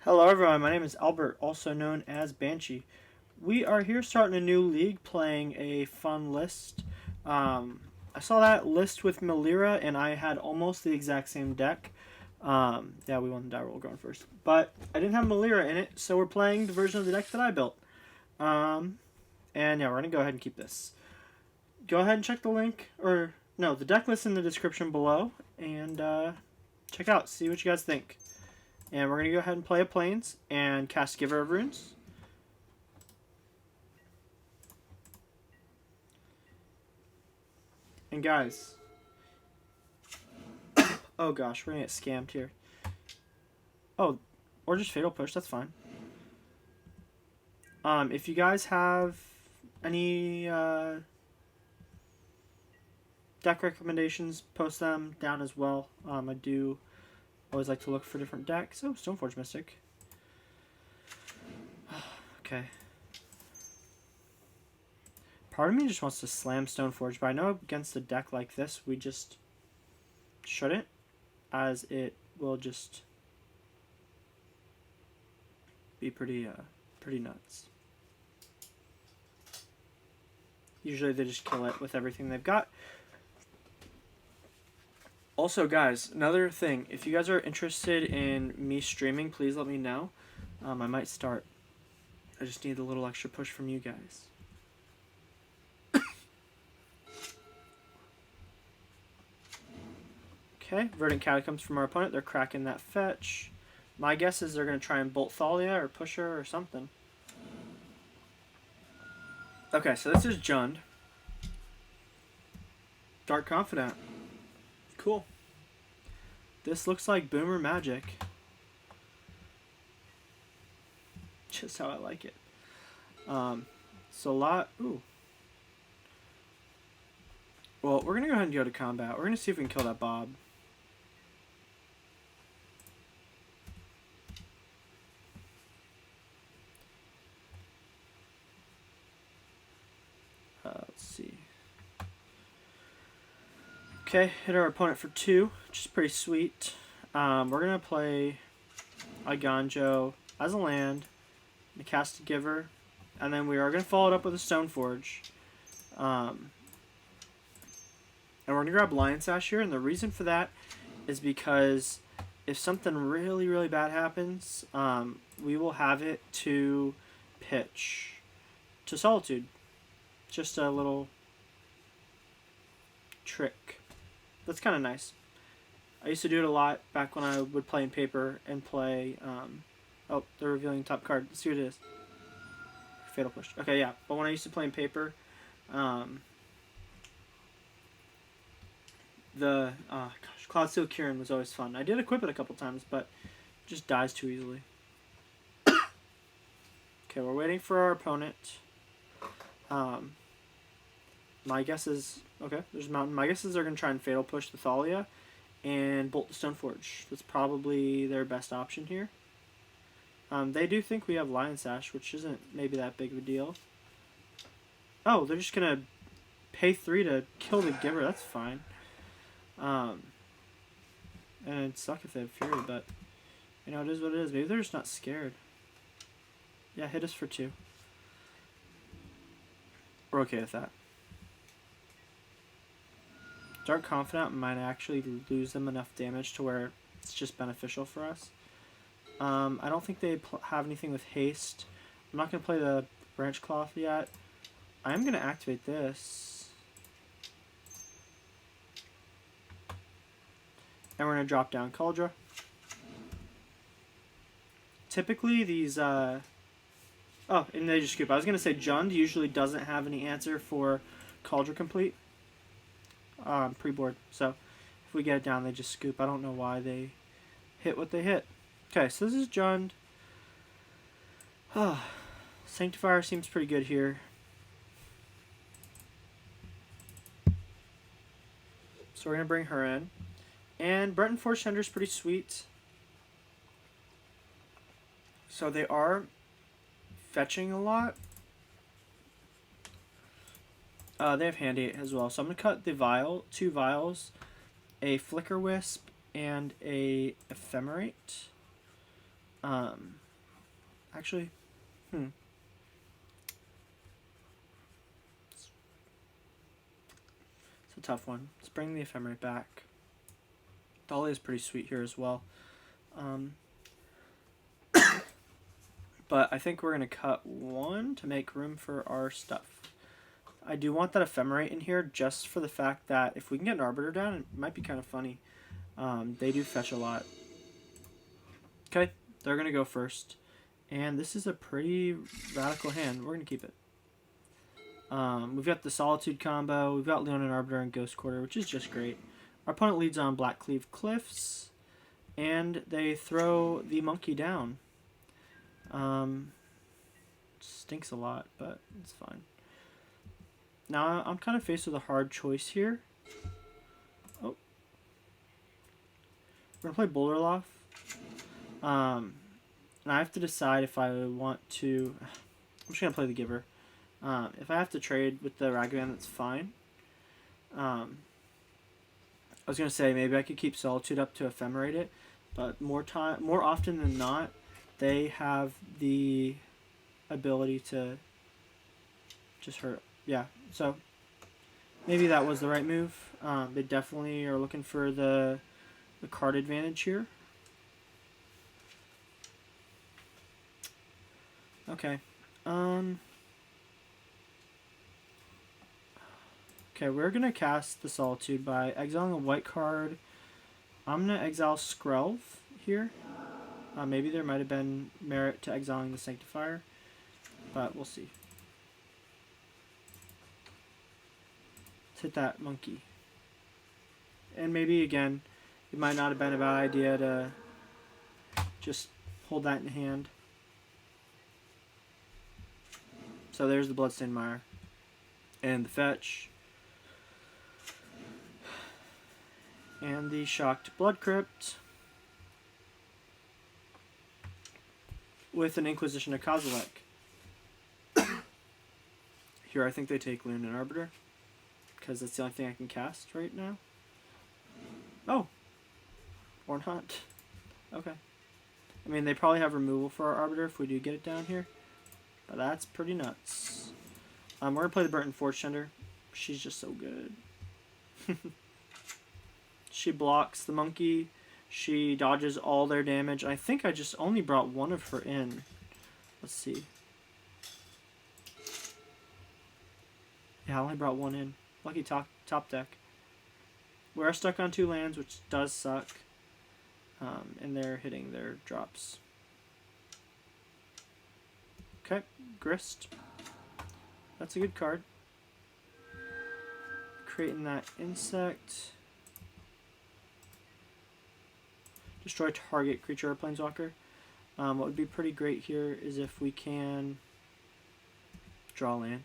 Hello everyone, my name is Albert, also known as Banshee. We are here starting a new league, playing a fun list. I saw that list with Melira, and I had almost the exact same deck. Yeah, we won the die roll going first. But I didn't have Melira in it, so we're playing the version of the deck that I built. And yeah, we're going to go ahead and keep this. Go ahead and check the link, or no, the deck list in the description below, and check out, see what you guys think. And we're going to go ahead and play a Plains and cast Giver of Runes. And guys, oh gosh, we're going to get scammed here. Oh, or just Fatal Push, that's fine. If you guys have any deck recommendations, post them down as well. I do always like to look for different decks. Oh, Stoneforge Mystic. Okay. Part of me just wants to slam Stoneforge, but I know against a deck like this, we just shouldn't, as it will just be pretty nuts. Usually they just kill it with everything they've got. Also, guys, another thing, if you guys are interested in me streaming, please let me know. I might start. I just need a little extra push from you guys. Okay, Verdant Catacombs from our opponent. They're cracking that fetch. My guess is they're going to try and bolt Thalia or push her or something. Okay, so this is Jund. Dark Confidant. Cool. This looks like Boomer Magic. Just how I like it. So a lot. Ooh. Well, we're going to go ahead and go to combat. We're going to see if we can kill that Bob. Let's see. Okay, hit our opponent for 2, which is pretty sweet. We're going to play Eiganjo as a land, and cast a Giver, and then we are going to follow it up with a Stoneforge. And we're going to grab Lion Sash here, and the reason for that is because if something really, really bad happens, we will have it to pitch to Solitude. Just a little trick. That's kind of nice. I used to do it a lot back when I would play in paper and play... oh, they're revealing top card. Let's see what it is. Fatal Push. Okay, yeah. But when I used to play in paper, Cloudsteel Kieran was always fun. I did equip it a couple times, but it just dies too easily. Okay, we're waiting for our opponent. My guess is... Okay, there's a mountain. My guess is they're going to try and Fatal Push the Thalia and bolt the Stoneforge. That's probably their best option here. They do think we have Lion Sash, which isn't maybe that big of a deal. Oh, they're just going to pay 3 to kill the Giver. That's fine. And it'd suck if they have Fury, but you know, it is what it is. Maybe they're just not scared. Yeah, hit us for 2. We're okay with that. Dark Confidant might actually lose them enough damage to where it's just beneficial for us. I don't think they have anything with haste. I'm not going to play the Branchloft yet. I am going to activate this. And we're going to drop down Kaldra. Typically these... Oh, and they just scoop. I was going to say Jund usually doesn't have any answer for Kaldra Compleat. Pre-board. So if we get it down, they just scoop. I don't know why they hit what they hit. Okay, so this is Jund. Sanctifier seems pretty good here. So we're going to bring her in. And Burrenton Forge-Tender is pretty sweet. So they are fetching a lot. They have Hand 8 as well. So I'm going to cut the vial, 2 vials, a Flickerwisp, and a Ephemerate. Actually, it's a tough one. Let's bring the Ephemerate back. Thalia is pretty sweet here as well. But I think we're going to cut one to make room for our stuff. I do want that Ephemerate in here just for the fact that if we can get an Arbiter down, it might be kind of funny. They do fetch a lot. Okay, they're going to go first. And this is a pretty radical hand. We're going to keep it. We've got the Solitude combo. We've got Leonin Arbiter and Ghost Quarter, which is just great. Our opponent leads on Blackcleave Cliffs. And they throw the monkey down. Stinks a lot, but it's fine. Now I'm kind of faced with a hard choice here. Oh. We're going to play Boulderloft. And I have to decide if I want to... I'm just going to play the Giver. If I have to trade with the Ragavan, that's fine. I was going to say maybe I could keep Solitude up to Ephemerate it, but more often than not, they have the ability to just hurt. Yeah, so maybe that was the right move. They definitely are looking for the card advantage here. Okay. Okay, we're going to cast the Solitude by exiling a white card. I'm going to exile Skrelv here. Maybe there might have been merit to exiling the Sanctifier, but we'll see. Let's hit that monkey. And maybe, again, it might not have been a bad idea to just hold that in hand. So there's the Bloodstained Mire. And the fetch. And the Shocked Blood Crypt. With an Inquisition of Kozilek. Here I think they take Leonin Arbiter. Because that's the only thing I can cast right now. Oh. Or not. Okay. I mean, they probably have removal for our Arbiter if we do get it down here. But that's pretty nuts. We're going to play the Burrenton Forge-Tender. She's just so good. She blocks the monkey. She dodges all their damage. I think I just only brought one of her in. Let's see. Yeah, I only brought one in. Lucky top deck. We're stuck on 2 lands, which does suck. And they're hitting their drops. Okay, Grist. That's a good card. Creating that insect. Destroy target creature or planeswalker. What would be pretty great here is if we can draw land.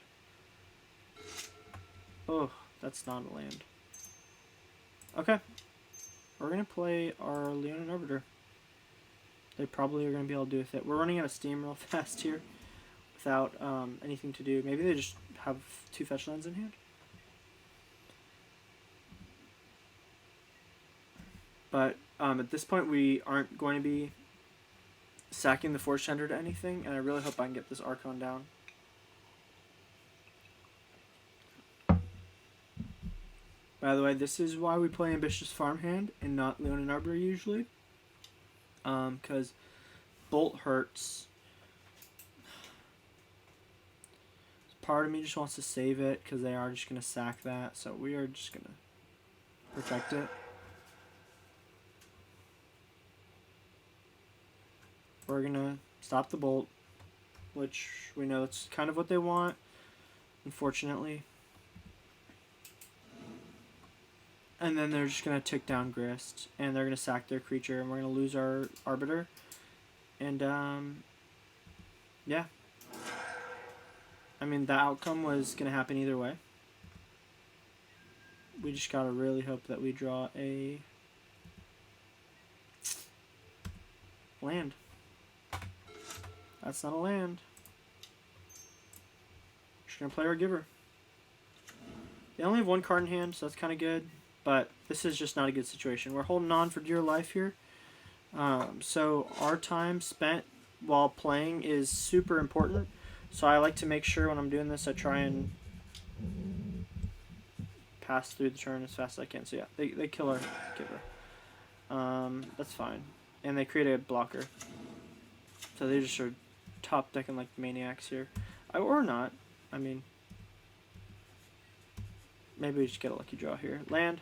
Oh, that's not a land. Okay. We're going to play our Leonin Arbiter. They probably are going to be able to do with it. We're running out of steam real fast here without anything to do. Maybe they just have 2 fetch lands in hand. But at this point, we aren't going to be sacking the Forge-Tender to anything, and I really hope I can get this Archon down. By the way, this is why we play Ambitious Farmhand and not Leonin Arbiter usually. Because Bolt hurts. Part of me just wants to save it because they are just going to sack that, so we are just going to protect it. We're going to stop the Bolt, which we know that's kind of what they want, unfortunately. And then they're just going to tick down Grist, and they're going to sack their creature, and we're going to lose our Arbiter. And, yeah. I mean, the outcome was going to happen either way. We just got to really hope that we draw a land. That's not a land. Just going to play our Giver. They only have 1 card in hand, so that's kind of good. But this is just not a good situation. We're holding on for dear life here. So our time spent while playing is super important. So I like to make sure when I'm doing this, I try and pass through the turn as fast as I can. So yeah, they kill our giver. That's fine. And they create a blocker. So they just are top decking like maniacs here. Or not. I mean, maybe we just get a lucky draw here. Land.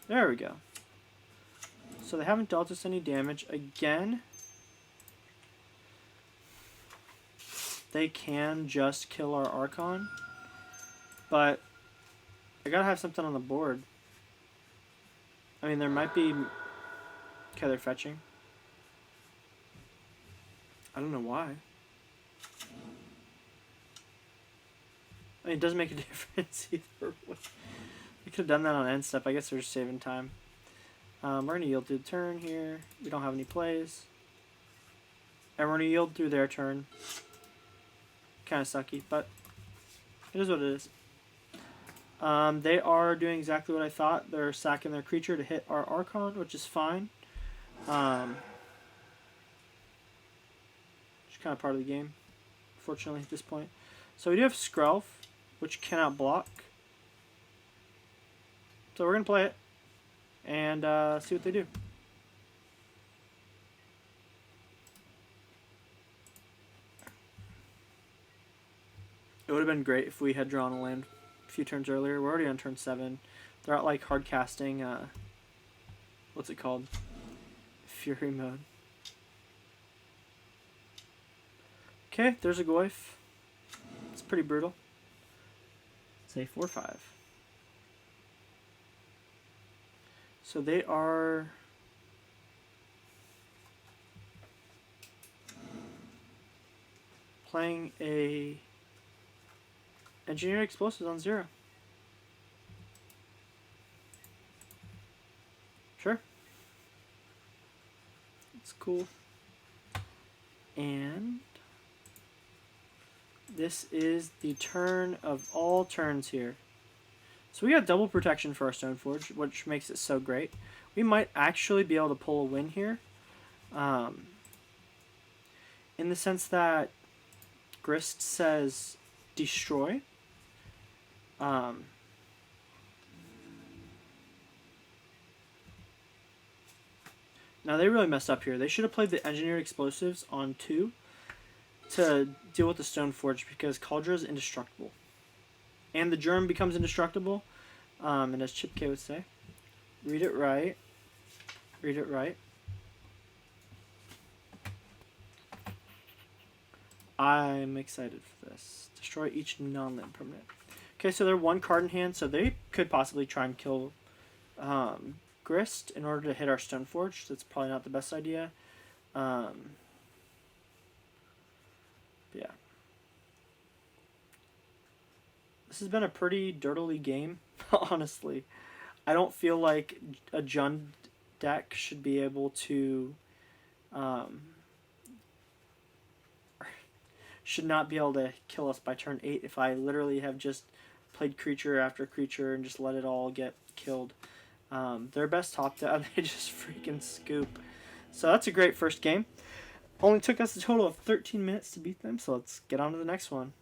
There we go. So they haven't dealt us any damage. Again, they can just kill our Archon. But I gotta have something on the board. I mean, there might be... Okay, they're fetching. I don't know why. I mean, it doesn't make a difference either. We could have done that on end step. I guess we're just saving time. We're going to yield through the turn here. We don't have any plays. And we're going to yield through their turn. Kind of sucky, but it is what it is. They are doing exactly what I thought. They're sacking their creature to hit our Archon, which is fine. Just kind of part of the game, fortunately, at this point. So we do have Skrelv, which cannot block. So we're going to play it and see what they do. It would have been great if we had drawn a land a few turns earlier. We're already on turn 7. They're out like hard casting, what's it called? Fury mode. Okay, there's a Goyf. It's pretty brutal. It's a 4/5. So they are playing a engineered explosives on 0. Sure. It's cool. And this is the turn of all turns here. So we got double protection for our Stoneforge, which makes it so great. We might actually be able to pull a win here. In the sense that Grist says destroy. Now they really messed up here. They should have played the engineered explosives on 2 to deal with the Stoneforge because Kaldra is indestructible. And the germ becomes indestructible. And as Chip K would say, read it right. Read it right. I'm excited for this. Destroy each non-land permanent. Okay, so they're 1 card in hand, so they could possibly try and kill Grist in order to hit our Stoneforge. That's probably not the best idea. Yeah. This has been a pretty dirtily game, honestly. I don't feel like a Jund deck should be able to... should not be able to kill us by turn 8 if I literally have just played creature after creature and just let it all get killed. Their best top deck, they just freaking scoop. So that's a great first game. Only took us a total of 13 minutes to beat them, so let's get on to the next one.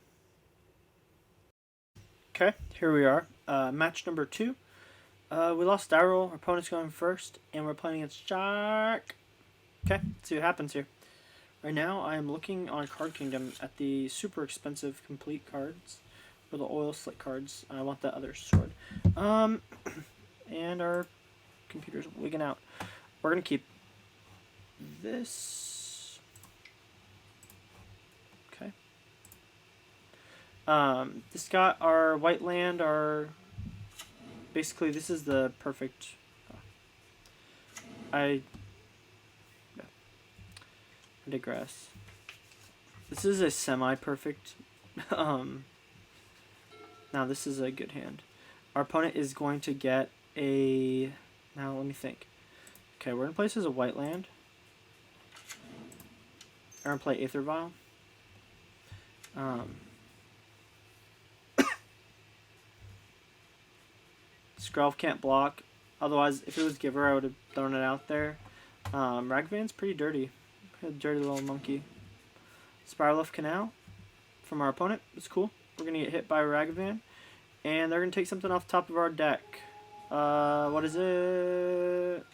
Okay, here we are. Match number 2. We lost Daryl, our opponent's going first, and we're playing against Shark. Okay, let's see what happens here. Right now, I am looking on Card Kingdom at the super expensive complete cards, or the oil slick cards. I want the other sword. And our computer's wigging out. We're going to keep this. Okay. This got our white land, basically this is the perfect, I digress. This is a semi-perfect, now this is a good hand. Our opponent is going to get now let me think. Okay, we're going to play this as a white land. We're going to play Aether Vial. Skrelv can't block. Otherwise, if it was Giver, I would have thrown it out there. Ragavan's pretty dirty. A dirty little monkey. Spiral of Canal from our opponent. It's cool. We're going to get hit by Ragavan. And they're going to take something off the top of our deck. What is it?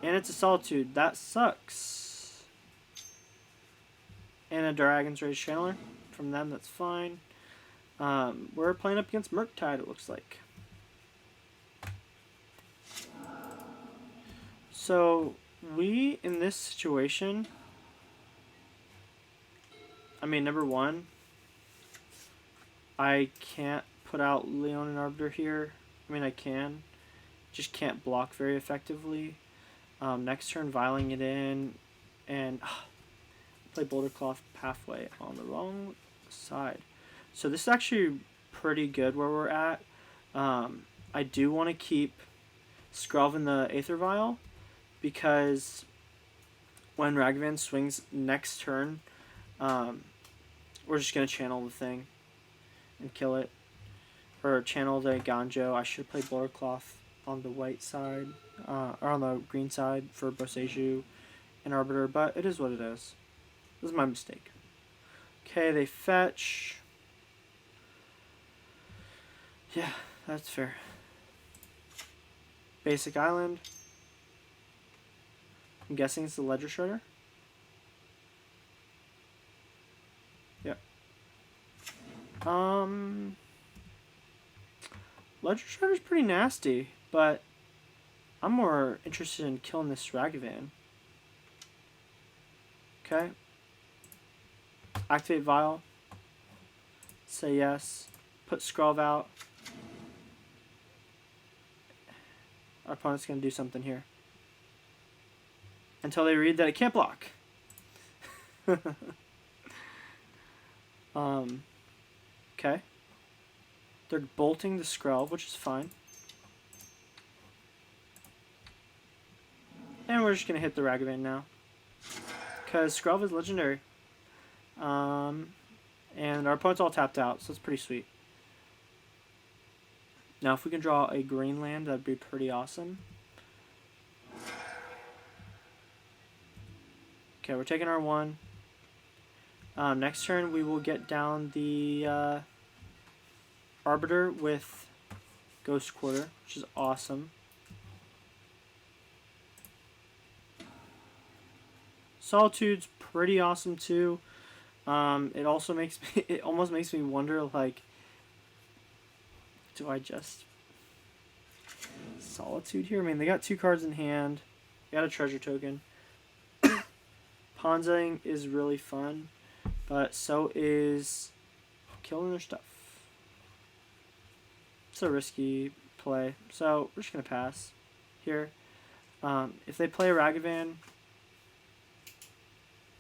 And it's a Solitude. That sucks. And a Dragon's Rage Channeler from them. That's fine. We're playing up against Murktide, it looks like. So, we, in this situation, I mean, number one, I can't put out Leonin Arbiter here. I mean, I can. Just can't block very effectively. Next turn, vialing it in, and play Bouldercloth Pathway on the wrong side. So this is actually pretty good where we're at. I do want to keep Skrelv in the Aether Vial, because when Ragavan swings next turn, we're just going to channel the thing and kill it. Or channel the Eiganjo. I should play Bouldercloth on the white side, or on the green side for Boseiju and Arbiter, but it is what it is. This is my mistake. Okay, they fetch. Yeah, that's fair. Basic Island. I'm guessing it's the Ledger Shredder. Yep. Ledger Shredder's pretty nasty, but I'm more interested in killing this Ragavan. Okay. Activate Vial. Say yes. Put Skrelv out. Our opponent's going to do something here. Until they read that it can't block. Okay. They're bolting the Skrelv, which is fine. And we're just going to hit the Ragavan now. Because Skrelv is legendary. And our opponent's all tapped out, so it's pretty sweet. Now, if we can draw a green land, that'd be pretty awesome. Okay, we're taking our one. Next turn, we will get down the Arbiter with Ghost Quarter, which is awesome. Solitude's pretty awesome too. It also makes me, it almost makes me wonder, like, do I just Solitude here? I mean, they got 2 cards in hand. They got a treasure token. Ponzing is really fun, but so is killing their stuff. It's a risky play, so we're just going to pass here. If they play a Ragavan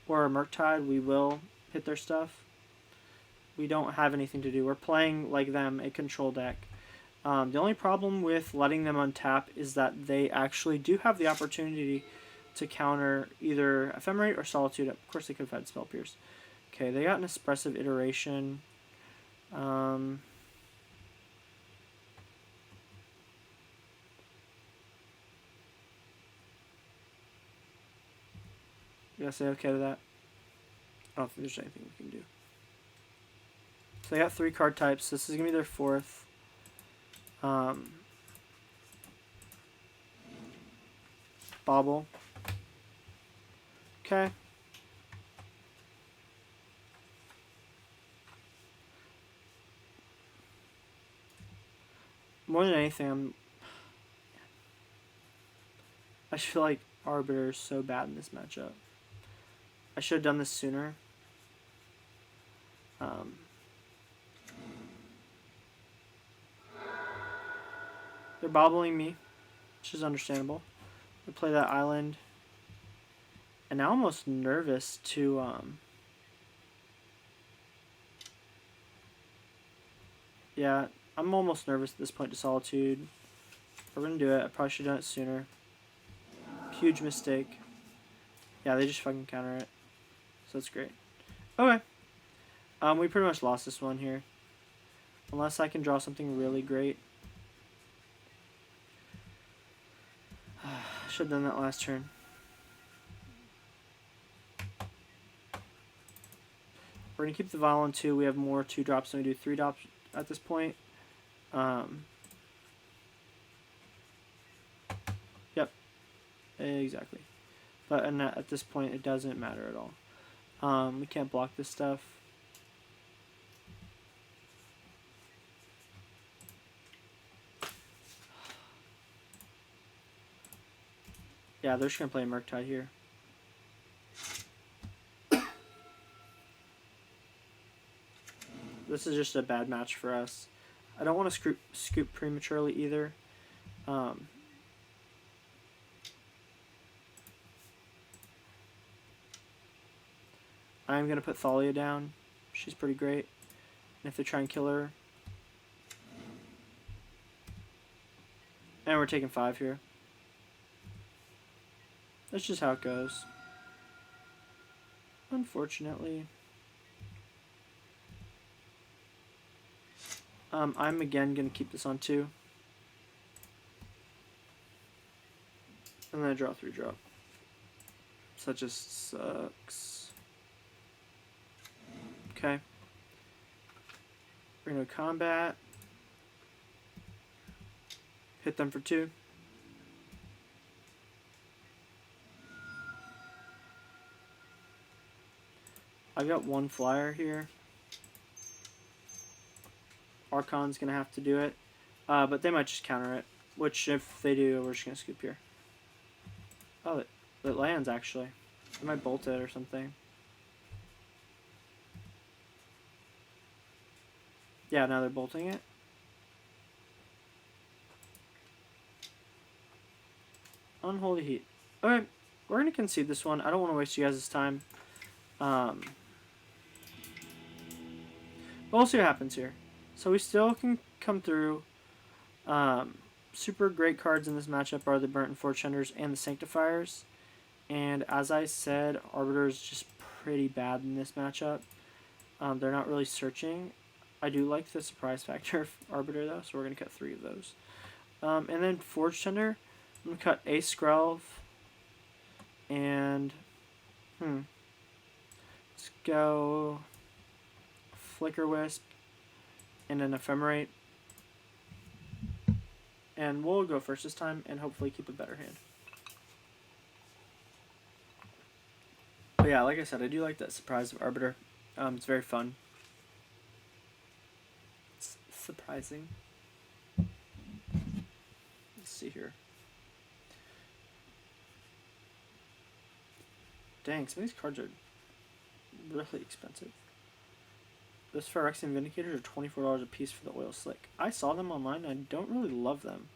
or a Murktide, we will hit their stuff. We don't have anything to do. We're playing like them, a control deck. The only problem with letting them untap is that they actually do have the opportunity to counter either Ephemerate or Solitude. Of course, they could have had Spell Pierce. Okay, they got an Expressive Iteration. You gotta say okay to that? I don't think there's anything we can do. So they got 3 card types. This is gonna be their 4th. Bobble. Okay. More than anything, I just feel like Arbiter is so bad in this matchup. I should have done this sooner. They're bobbling me, which is understandable. We play that island. And now I'm almost nervous to yeah, I'm almost nervous at this point to Solitude. We're gonna do it. I probably should have done it sooner. Huge mistake. Yeah, they just fucking counter it. So that's great. Okay. We pretty much lost this one here. Unless I can draw something really great. Should have done that last turn. We're going to keep the Vial on 2. We have more 2 drops than we do 3 drops at this point. Yep, exactly. But at this point, it doesn't matter at all. We can't block this stuff. Yeah, they're just going to play Murktide here. This is just a bad match for us. I don't want to scoop prematurely either. I'm going to put Thalia down. She's pretty great. And if they try and kill her... And we're taking 5 here. That's just how it goes. Unfortunately. I'm again going to keep this on 2. And then I draw 3 drop. So that just sucks. Okay. We're going to combat. Hit them for 2. I've got 1 flyer here. Archon's going to have to do it. But they might just counter it. Which, if they do, we're just going to scoop here. Oh, it lands, actually. They might bolt it or something. Yeah, now they're bolting it. Unholy Heat. Okay, we're going to concede this one. I don't want to waste you guys' time. But we'll see what happens here. So we still can come through. Super great cards in this matchup are the Burrenton Forge-Tenders and the Sanctifiers. And as I said, Arbiter is just pretty bad in this matchup. They're not really searching. I do like the surprise factor of Arbiter though, so we're going to cut 3 of those. And then Forge-Tender, I'm going to cut a Skrelv. And, let's go Flickerwisp and an Ephemerate. And we'll go first this time and hopefully keep a better hand. But yeah, like I said, I do like that surprise of Arbiter. It's very fun. It's surprising. Let's see here. Dang, some of these cards are really expensive. Those Phyrexian Vindicators are $24 a piece for the Oil Slick. I saw them online and I don't really love them.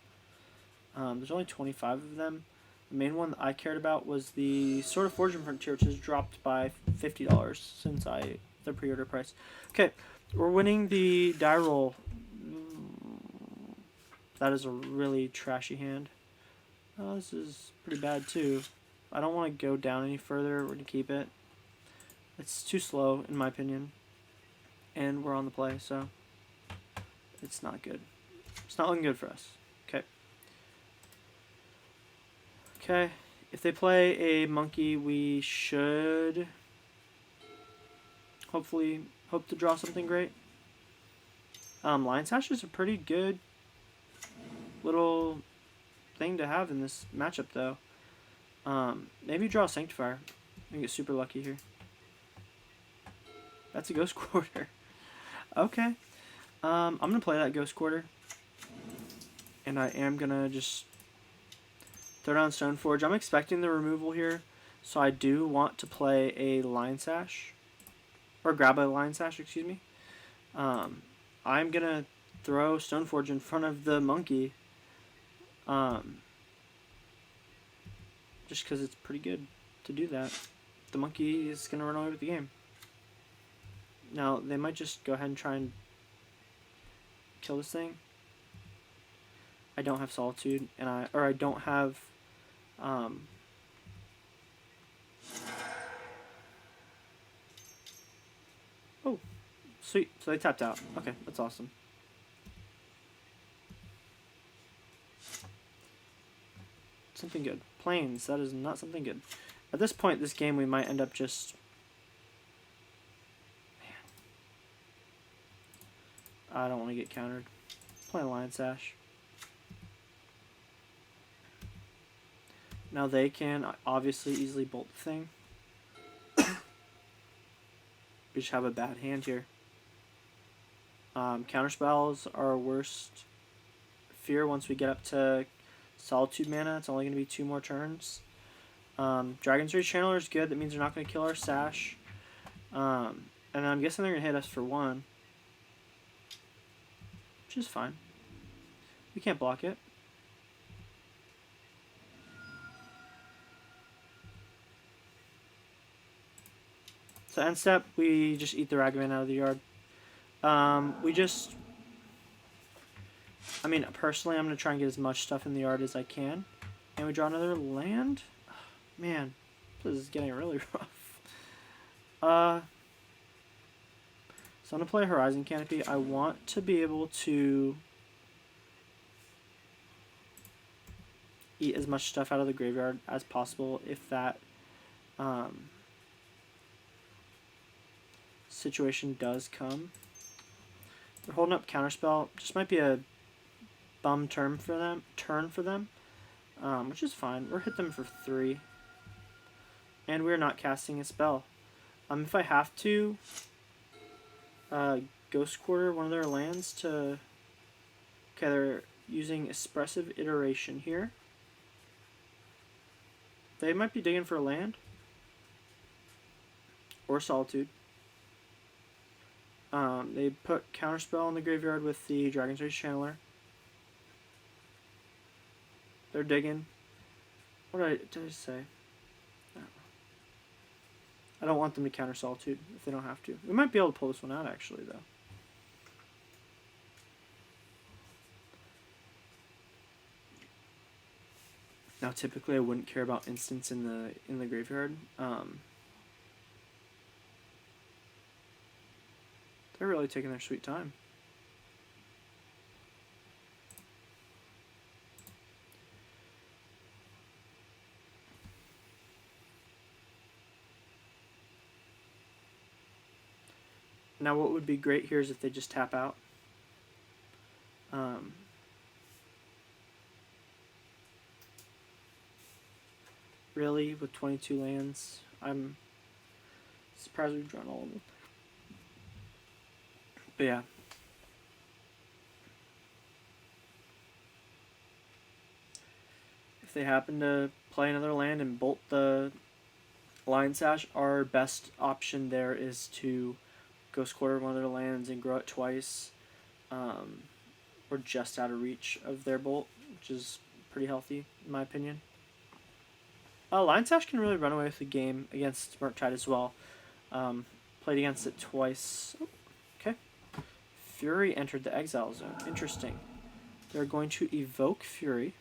There's only 25 of them. The main one that I cared about was the Sword of Fortune Frontier, which has dropped by $50 since the pre-order price. Okay, we're winning the die roll. That is a really trashy hand. Oh, this is pretty bad too. I don't want to go down any further. We're going to keep it. It's too slow, in my opinion. And we're on the play, so it's not good. It's not looking good for us. Okay. Okay. If they play a monkey, we should hopefully hope to draw something great. Lion Sash is a pretty good little thing to have in this matchup, though. Maybe draw a Sanctifier. I get super lucky here. That's a Ghost Quarter. Okay. I'm going to play that Ghost Quarter. And I am going to just throw down Stoneforge. I'm expecting the removal here. So I do want to play a Lion Sash. Or grab a Lion Sash, excuse me. I'm going to throw Stoneforge in front of the monkey. Just because it's pretty good to do that. The monkey is going to run away with the game. Now, they might just go ahead and try and kill this thing. I don't have Solitude, and I don't have, oh, sweet. So they tapped out. Okay, that's awesome. Something good. Plains, that is not something good. At this point, this game, we might end up just... Man. I don't want to get countered. Playing Lion Sash. Now they can obviously easily bolt the thing. We just have a bad hand here. Counterspells are our worst fear once we get up to Solitude mana. It's only going to be 2 more turns. Dragon's Rage Channeler is good. That means they're not going to kill our Sash. And I'm guessing they're going to hit us for 1. Which is fine. We can't block it. So end step, we just eat the Ragavan out of the yard. I mean, personally, I'm going to try and get as much stuff in the yard as I can. And we draw another land? Oh, man, this is getting really rough. So I'm going to play Horizon Canopy. I want to be able to eat as much stuff out of the graveyard as possible if that situation does come. We're holding up Counterspell. Just might be a bum turn for them, which is fine. We'll hit them for 3, and we're not casting a spell. If I have to Ghost Quarter one of their lands to... Okay, they're using Expressive Iteration here. They might be digging for a land. Or Solitude. They put Counterspell in the graveyard with the Dragon's Rage Channeler. They're digging. What did I say? I don't want them to counter Solitude if they don't have to. We might be able to pull this one out actually, though. Now, typically, I wouldn't care about instants in the graveyard. They're really taking their sweet time. Now, what would be great here is if they just tap out. Really, with 22 lands, I'm surprised we've drawn all of them. But yeah. If they happen to play another land and bolt the Lion Sash, our best option there is to Ghost Quarter one of their lands and grow it twice. We're just out of reach of their bolt, which is pretty healthy, in my opinion. Lion Sash can really run away with the game against Murktide as well. Played against it twice. Okay. Fury entered the exile zone. Interesting. They're going to evoke Fury.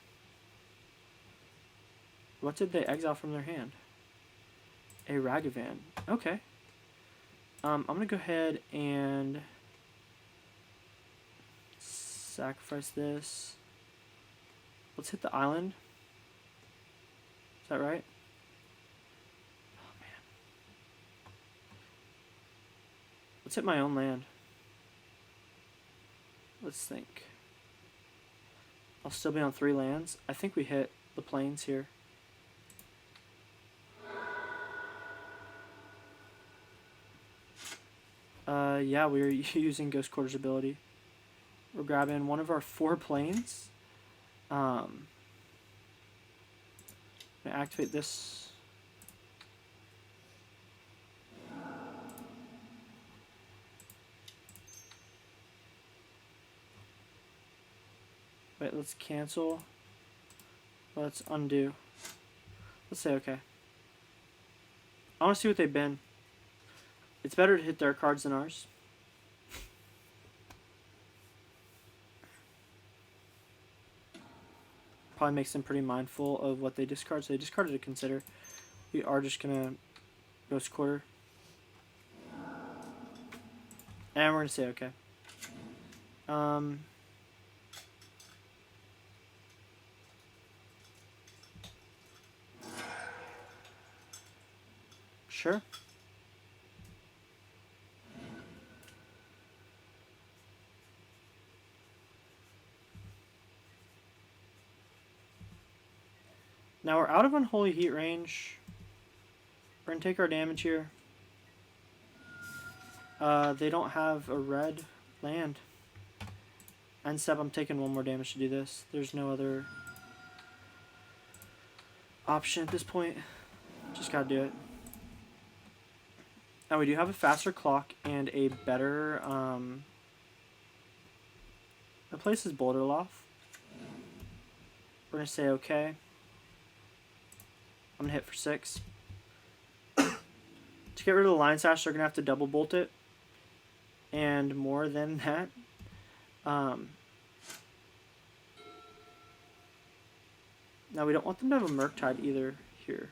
What did they exile from their hand? A Ragavan. Okay. I'm going to go ahead and sacrifice this. Let's hit the island. Is that right? Oh, man. Let's hit my own land. Let's think. I'll still be on 3 lands. I think we hit the plains here. Yeah, we're using Ghost Quarter's ability. We're grabbing one of our 4 plains. I'm going to activate this. Wait, let's cancel. Let's undo. Let's say okay. I want to see what they've been. It's better to hit their cards than ours. Probably makes them pretty mindful of what they discard. So they discarded to consider. We are just going to Ghost Quarter. And we're going to say okay. Sure. Now we're out of Unholy Heat range. We're going to take our damage here. They don't have a red land. End step, I'm taking one more damage to do this. There's no other option at this point. Just gotta do it. Now we do have a faster clock and a better, replaces Boulderloft. We're gonna say okay. I'm gonna hit for 6. To get rid of the Lion Sash, they're gonna have to double bolt it. And more than that. Now we don't want them to have a Murktide either here.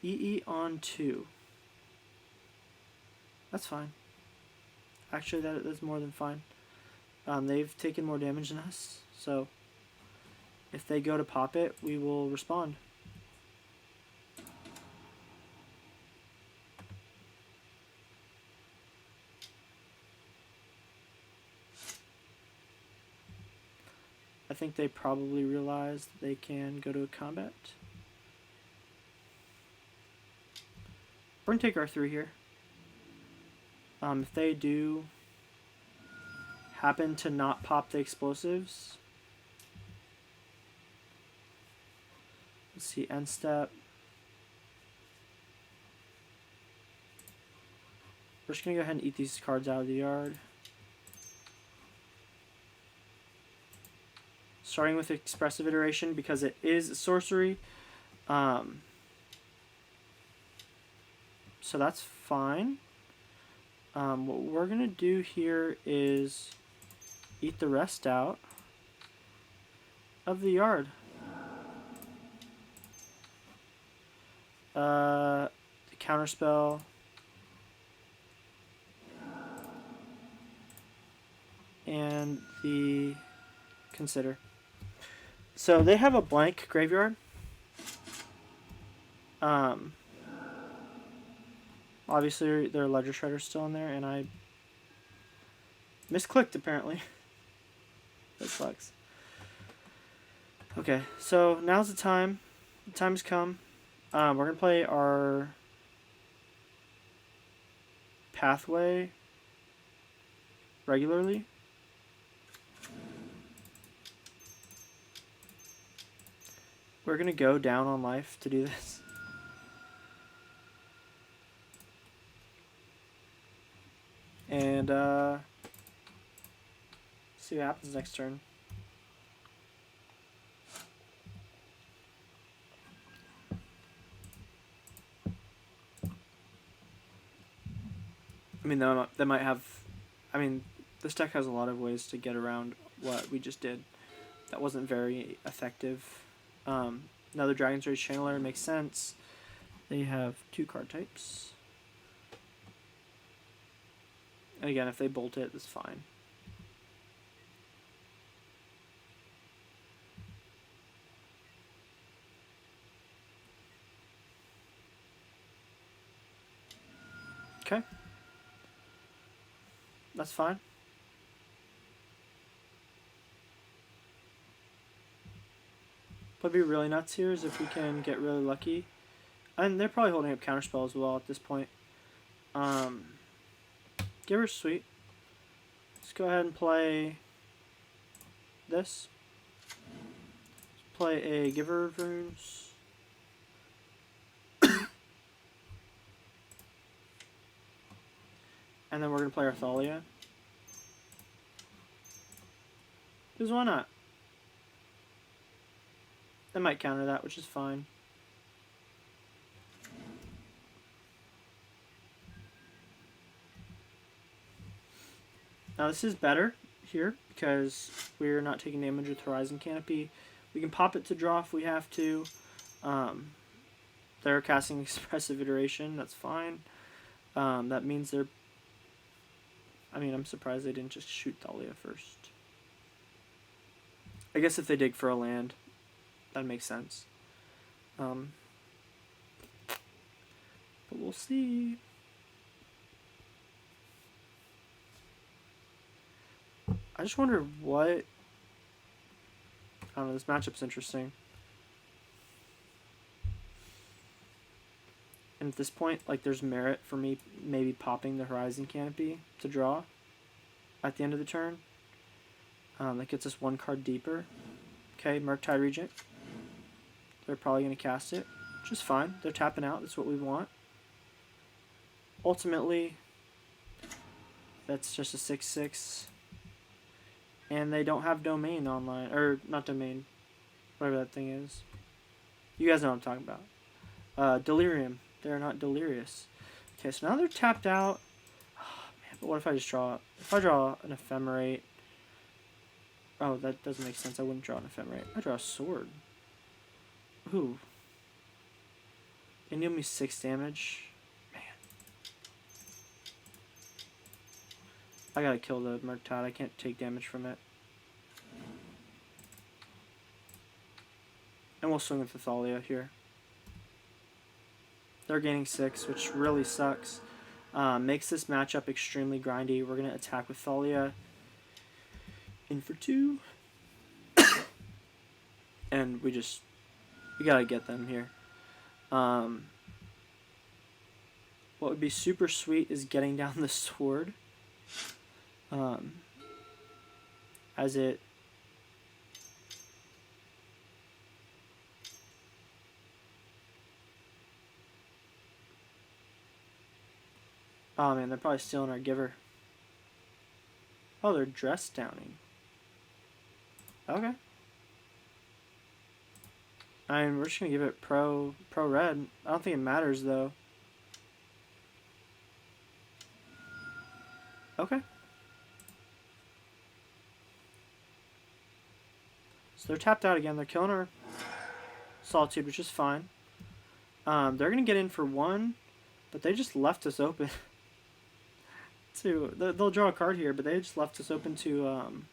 EE on 2. That's fine. Actually, that's more than fine. They've taken more damage than us, so if they go to pop it, we will respond. I think they probably realize that they can go to a combat. We're going to take our 3 here. If they do happen to not pop the explosives, let's see, end step. We're just going to go ahead and eat these cards out of the yard. Starting with Expressive Iteration because it is a sorcery. So that's fine. What we're going to do here is eat the rest out of the yard. The counterspell. And the Consider. So they have a blank graveyard. Obviously their Ledger Shredder's still in there, and I misclicked apparently. That sucks. Okay, so now's the time. The time has come. We're gonna play our Pathway regularly. We're going to go down on life to do this. And, see what happens next turn. I mean, they might have... I mean, this deck has a lot of ways to get around what we just did. That wasn't very effective. Another Dragon's Rage Channeler makes sense. They have 2 card types. And again, if they bolt it, that's fine. Okay. That's fine. What'd be really nuts here is if we can get really lucky. And they're probably holding up Counterspell as well at this point. Giver's sweet. Let's go ahead and play this. Let's play a Giver of Runes. And then we're going to play our Thalia. Because why not? They might counter that, which is fine. Now this is better here because we're not taking damage with Horizon Canopy. We can pop it to draw if we have to. They're casting Expressive Iteration, that's fine. That means they're... I mean, I'm surprised they didn't just shoot Thalia first. I guess if they dig for a land, that makes sense. But we'll see. just wonder what... I don't know, this matchup's interesting. And at this point, like, there's merit for me maybe popping the Horizon Canopy to draw at the end of the turn. That gets us 1 card deeper. Okay, Murktide Reject. They're probably going to cast it, which is fine. They're tapping out. That's what we want. Ultimately, that's just a 6/6. And they don't have Domain online. Or, not Domain. Whatever that thing is. You guys know what I'm talking about. Delirium. They're not Delirious. Okay, so now they're tapped out. Oh, man, but what if I just draw... If I draw an Ephemerate... Oh, that doesn't make sense. I wouldn't draw an Ephemerate. I draw a sword. Ooh. They deal me 6 damage. Man. I gotta kill the Murktide. I can't take damage from it. And we'll swing with the Thalia here. They're gaining 6, which really sucks. Makes this matchup extremely grindy. We're gonna attack with Thalia. In for 2. And we gotta get them here. What would be super sweet is getting down the sword. As it... Oh man, they're probably stealing our giver. Oh, they're dress downing. Okay. I mean, we're just gonna give it pro red. I don't think it matters though. Okay. So they're tapped out again. They're killing our Solitude, which is fine. They're gonna get in for 1, but they just left us open. They'll draw a card here, but they just left us open to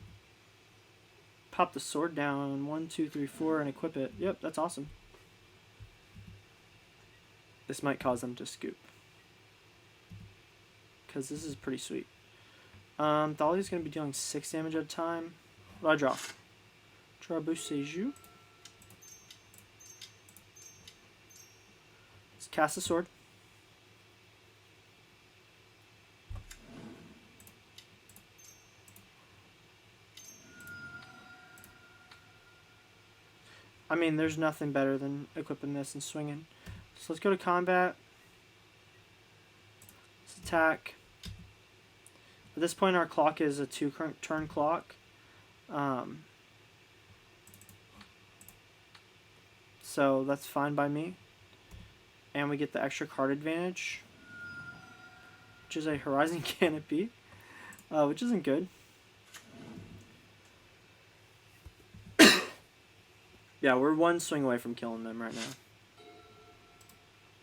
pop the sword down 1, 2, 3, 4 and equip it. Yep, that's awesome. This might cause them to scoop, because this is pretty sweet. Thalia's going to be dealing 6 damage at a time. What do I draw? Draw Boseiju. Let's cast the sword. I mean, there's nothing better than equipping this and swinging. So let's go to combat. Let's attack. At this point, our clock is a 2-turn clock. So that's fine by me. And we get the extra card advantage, which is a Horizon Canopy, which isn't good. Yeah, we're 1 swing away from killing them right now.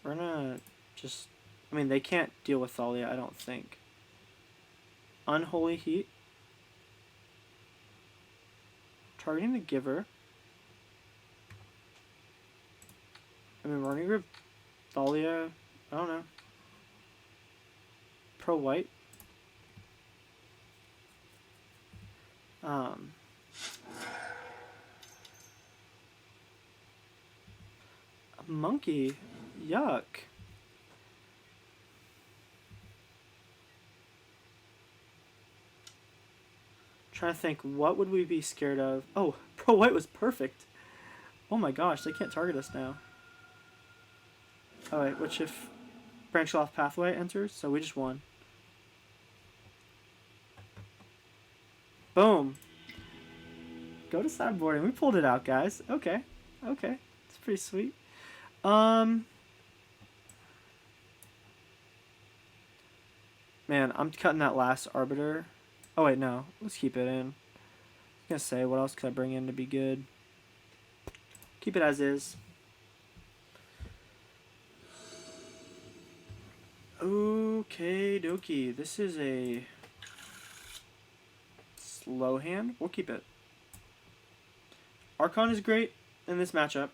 We're gonna just... I mean, they can't deal with Thalia, I don't think. Unholy Heat. Targeting the giver. I mean, we're gonna grab Thalia. I don't know. Pro white. Monkey. Yuck. Trying to think, what would we be scared of? Oh, Pro White was perfect. Oh my gosh, they can't target us now. Oh wait, which if Branchloft Pathway enters? So we just won. Boom. Go to sideboard, and we pulled it out, guys. Okay. Okay. It's pretty sweet. Man, I'm cutting that last Arbiter. Oh wait, no. Let's keep it in. I was gonna say, what else could I bring in to be good? Keep it as is. Okay, dokie. This is a slow hand. We'll keep it. Archon is great in this matchup.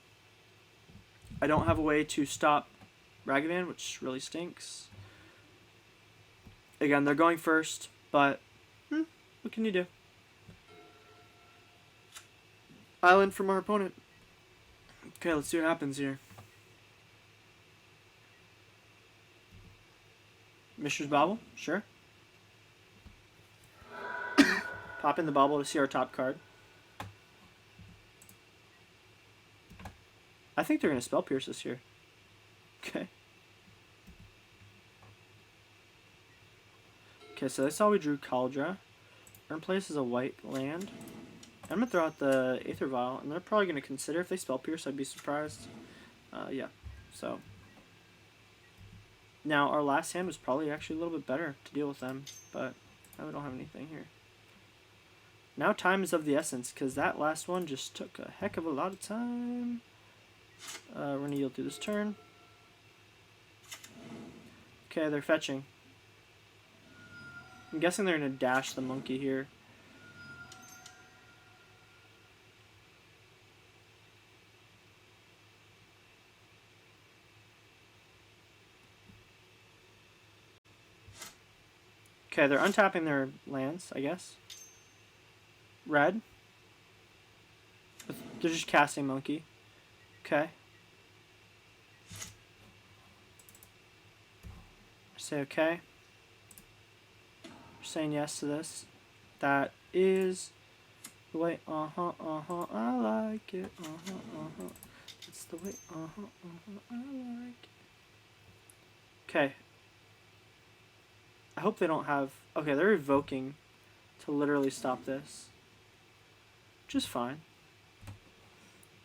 I don't have a way to stop Ragavan, which really stinks. Again, they're going first, but what can you do? island from our opponent. Okay, let's see what happens here. Mishra's Bauble, sure. Pop in the bauble to see our top card. I think they're going to Spell Pierce this here. Okay. Okay, so they saw we drew Kaldra. Earn place is a white land. I'm going to throw out the Aether Vial, and they're probably going to consider if they Spell Pierce. I'd be surprised. Yeah, so. Now, our last hand was probably actually a little bit better to deal with them, but now we don't have anything here. Now time is of the essence, because that last one just took a heck of a lot of time. We're going to yield through this turn. Okay, they're fetching. I'm guessing they're going to dash the monkey here. Okay, they're untapping their lands, I guess. Red. They're just casting monkey. Okay. Say okay. We're saying yes to this. That is the way, I like it, It's the way, I like it. Okay. I hope they don't have... Okay, they're evoking to literally stop this. Which is fine.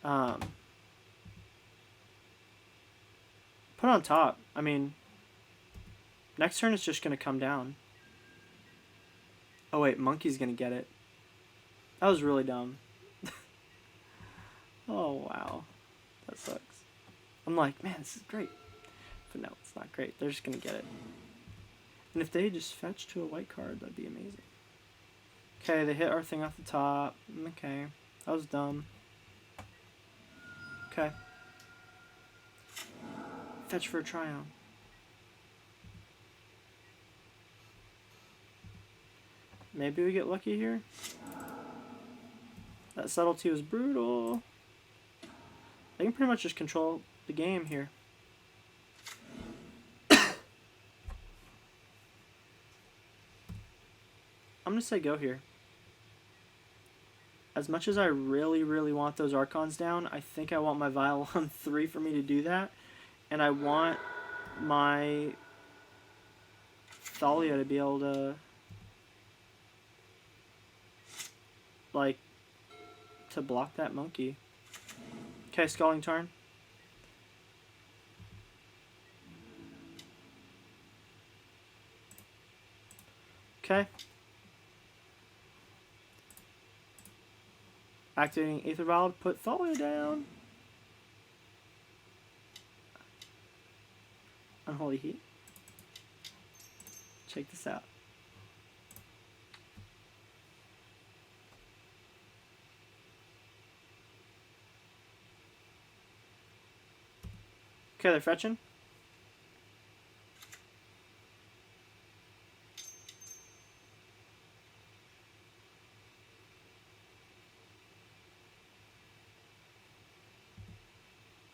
Put on top. I mean, next turn is just going to come down. Oh wait, monkey's going to get it. That was really dumb. Oh wow. That sucks. I'm like, man, this is great. But no, it's not great. They're just going to get it. And if they just fetch to a white card, that'd be amazing. Okay, they hit our thing off the top. Okay, that was dumb. Okay. Fetch for a Tryon. Maybe we get lucky here. That subtlety was brutal. They can pretty much just control the game here. I'm going to say go here. As much as I really, really want those Archons down, I think I want my Vial on 3 for me to do that. And I want my Thalia to be able to, like, to block that monkey. Okay, Scalding Tarn. Okay. Activating Aether Vial to put Thalia down. Unholy Heat. Check this out. Okay, they're fetching.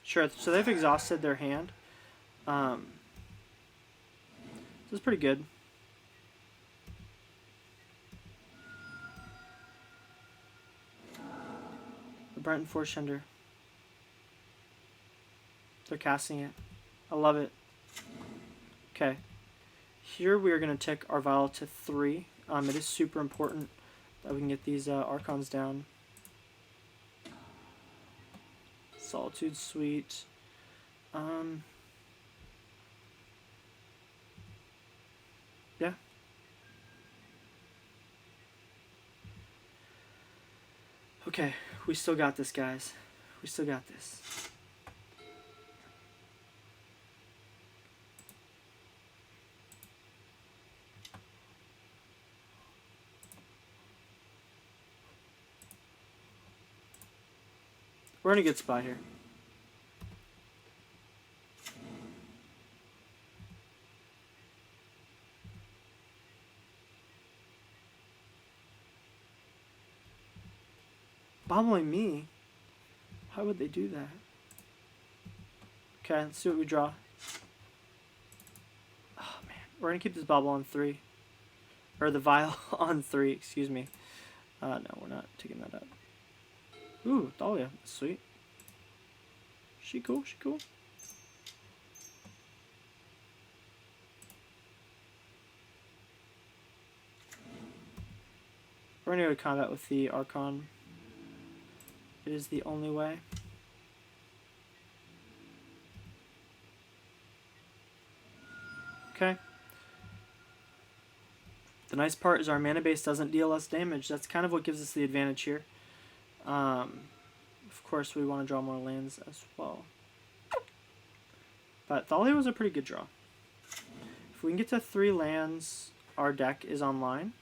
Sure, so they've exhausted their hand. This is pretty good. The Burrenton Forge-Tender. They're casting it. I love it. Okay. Here we are going to take our Vial to 3. It is super important that we can get these Archons down. Solitude, sweet. Yeah. Okay, we still got this, guys. We still got this. We're in a good spot here. Bobbling me? How would they do that? Okay, let's see what we draw. Oh man, we're gonna keep this bauble on 3. Or the vial on 3, excuse me. No, we're not taking that up. Ooh, Thalia, sweet. She cool, she cool. We're gonna go to combat with the Archon. It is the only way. Okay. The nice part is our mana base doesn't deal less damage. That's kind of what gives us the advantage here. Of course, we want to draw more lands as well. But Thalia was a pretty good draw. If we can get to 3 lands, our deck is online.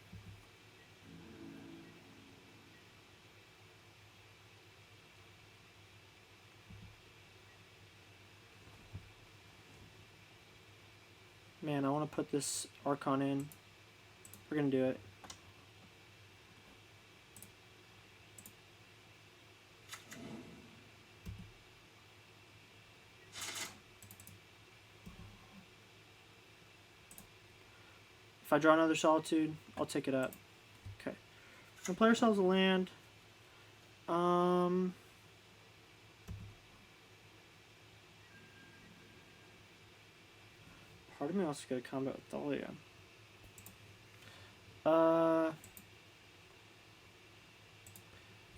Man, I want to put this Archon in. We're going to do it. If I draw another Solitude, I'll take it up. Okay. We're going to play ourselves a land. Part of me wants to go to combat with Thalia.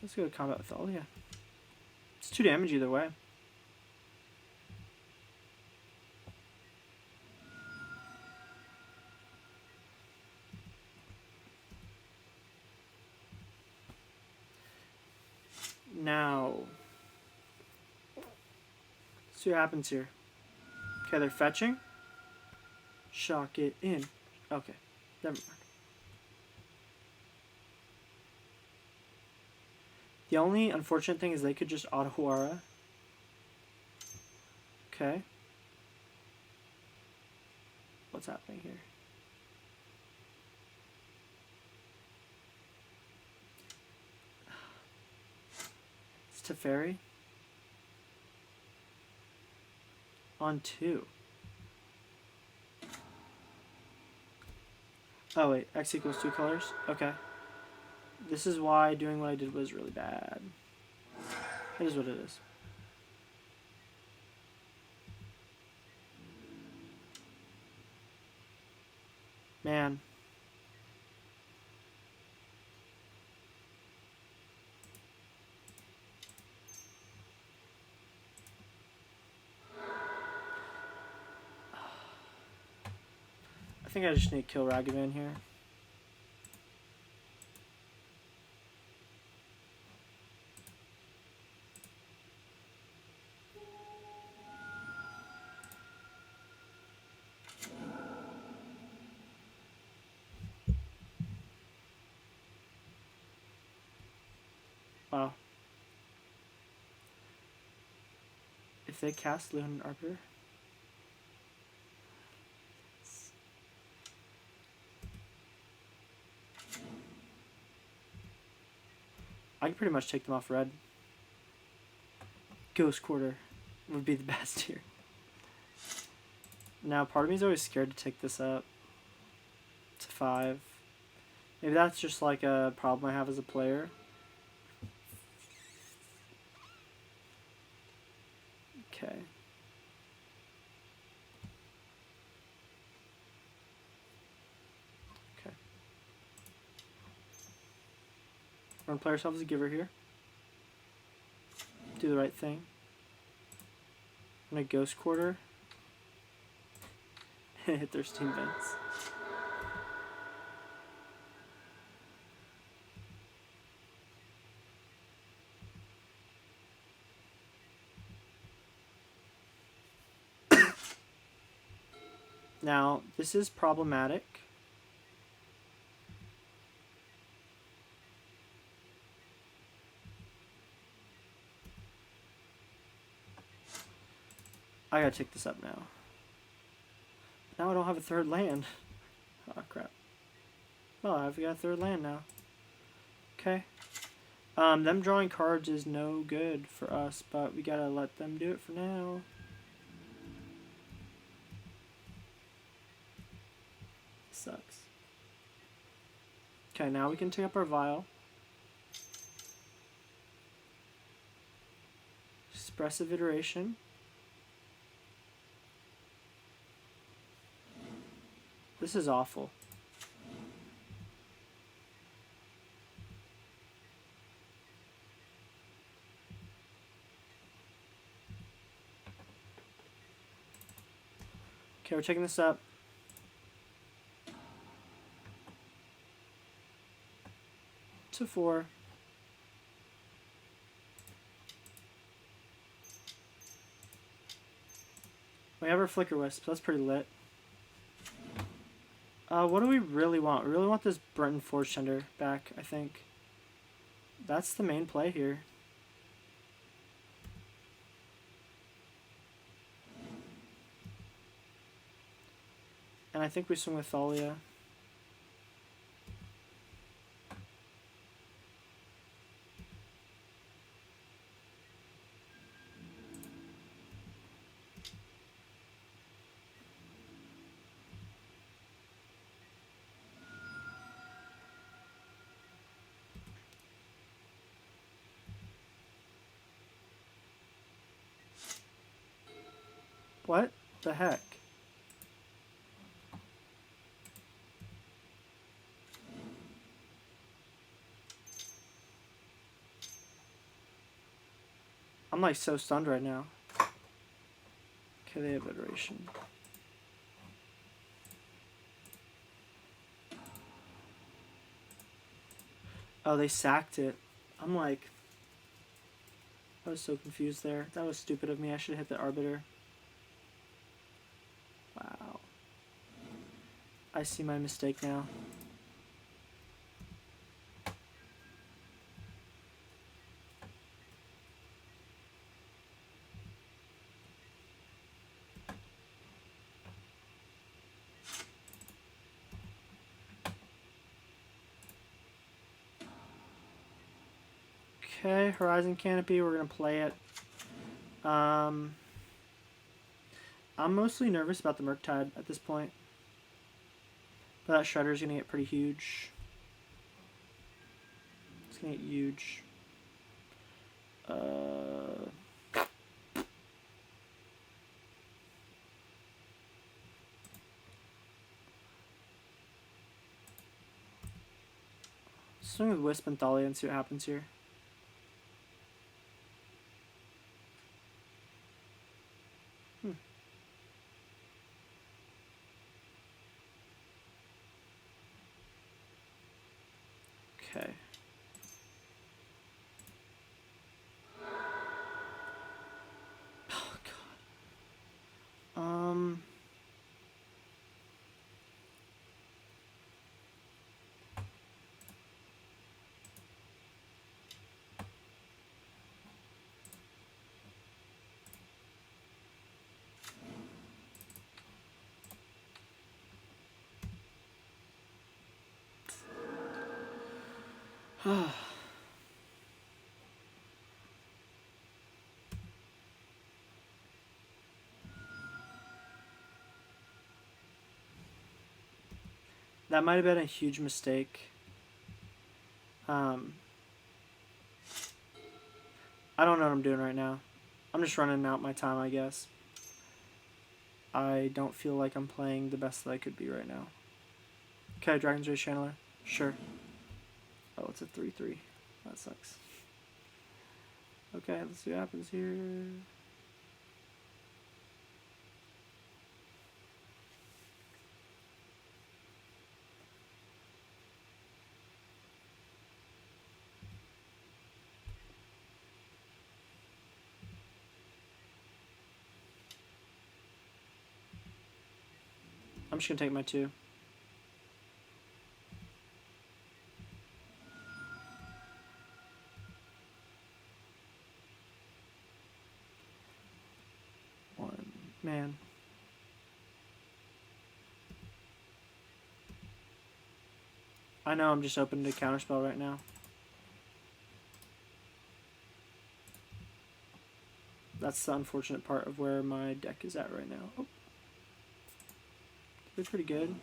Let's go to combat with Thalia. It's 2 damage either way. Now, let's see what happens here. Okay, they're fetching. Shock it in. Okay, never mind. The only unfortunate thing is they could just auto-aura. Okay. What's happening here? It's Teferi. On 2. Oh wait, X equals 2 colors? Okay. This is why doing what I did was really bad. It is what it is. Man. I think I just need to kill Ragavan here. Wow. If they cast Leonin Arbiter, I can pretty much take them off red. Ghost Quarter would be the best here. Now, part of me is always scared to take this up to 5. Maybe that's just like a problem I have as a player. Okay. Okay. We're gonna play ourselves a giver here. Do the right thing. I'm gonna Ghost Quarter. Hit their steam vents. Now, this is problematic. I gotta take this up now. Now I don't have a 3rd land. Oh crap. Oh, I've got a 3rd land now. Okay. Them drawing cards is no good for us, but we gotta let them do it for now. Sucks. Okay, now we can take up our vial. Expressive iteration. This is awful. Okay, we're taking this up. To 4. We have our Flickerwisp, so that's pretty lit. What do we really want? We really want this Burrenton Forge-Tender back, I think. That's the main play here. And I think we swing with Thalia. What the heck? I'm like so stunned right now. Okay, they have iteration. Oh, they sacked it. I'm like, I was so confused there. That was stupid of me. I should have hit the Arbiter. Wow. I see my mistake now. Okay, Horizon Canopy, we're going to play it. I'm mostly nervous about the Murktide at this point. But that Shredder's going to get pretty huge. It's going to get huge. Swing with Wisp and Thalia and see what happens here. Okay. Oh god. That might have been a huge mistake. I don't know what I'm doing right now. I'm just running out my time, I guess. I don't feel like I'm playing the best that I could be right now. Okay, Dragon's Rage Channeler. Sure. Oh, it's a 3/3. That sucks. Okay, let's see what happens here. I'm just gonna take my 2. Man. I know I'm just open to counterspell right now. That's the unfortunate part of where my deck is at right now. Oh. They're pretty good.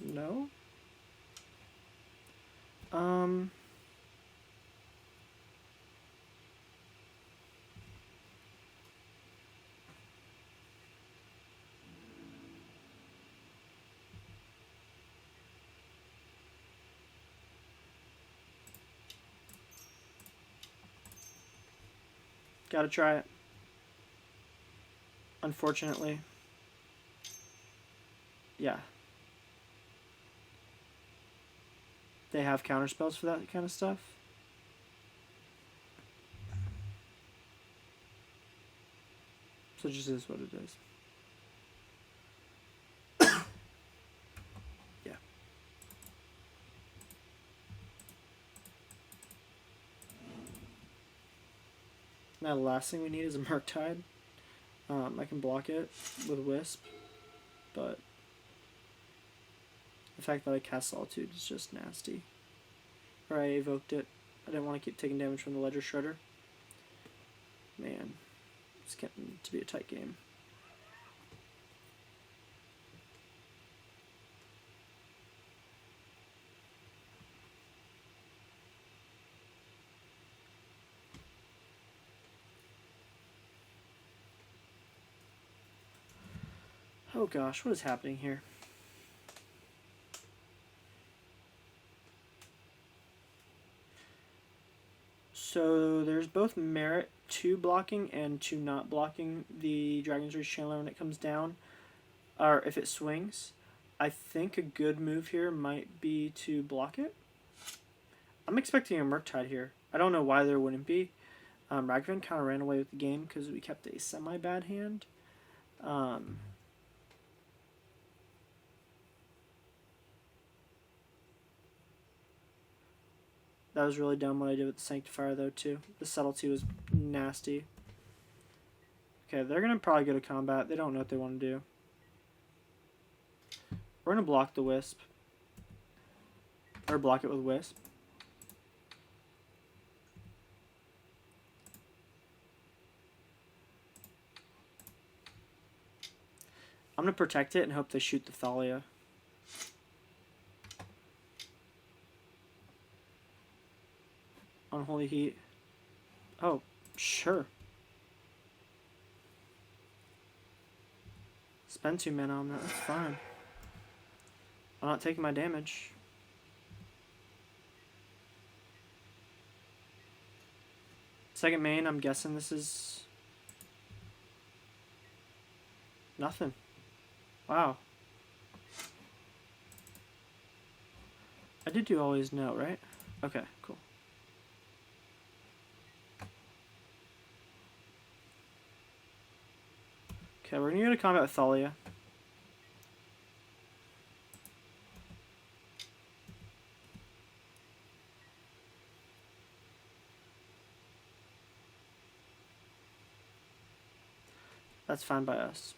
No? Gotta try it. Unfortunately. Yeah. They have counterspells for that kind of stuff. So it just is what it is. Yeah. Now the last thing we need is a Murktide. I can block it with Wisp, but the fact that I cast Solitude is just nasty. Or I evoked it. I didn't want to keep taking damage from the Ledger Shredder. Man, it's getting to be a tight game. Oh gosh, what is happening here? So there's both merit to blocking and to not blocking the Dragon's Rage Chandler when it comes down, or if it swings. I think a good move here might be to block it. I'm expecting a Murktide here. I don't know why there wouldn't be. Ragavan kind of ran away with the game because we kept a semi-bad hand. That was really dumb what I did with the Sanctifier, though, too. The Subtlety was nasty. Okay, they're going to probably go to combat. They don't know what they want to do. We're going to block the Wisp. Or block it with Wisp. I'm going to protect it and hope they shoot the Thalia. Unholy Heat. Oh, sure. Spend 2 mana on that. That's fine. I'm not taking my damage. Second main, I'm guessing this is nothing. Wow. I did do always no, right? Okay, cool. Okay, we're gonna go to combat with Thalia. That's fine by us.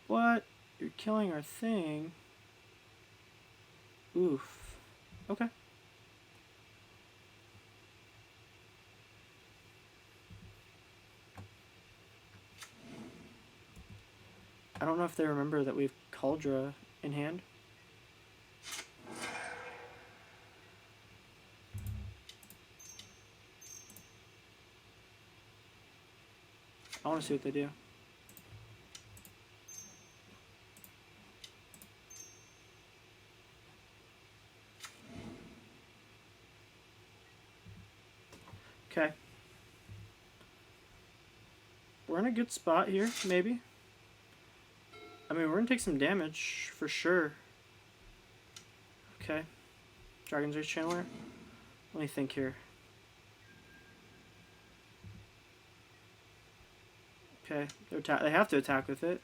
What? You're killing our thing? Oof. Okay. I don't know if they remember that we have Kaldra in hand. I want to see what they do. Okay. We're in a good spot here, maybe. I mean, we're going to take some damage, for sure. Okay. Dragon's Rage Channeler. Let me think here. Okay. They have to attack with it.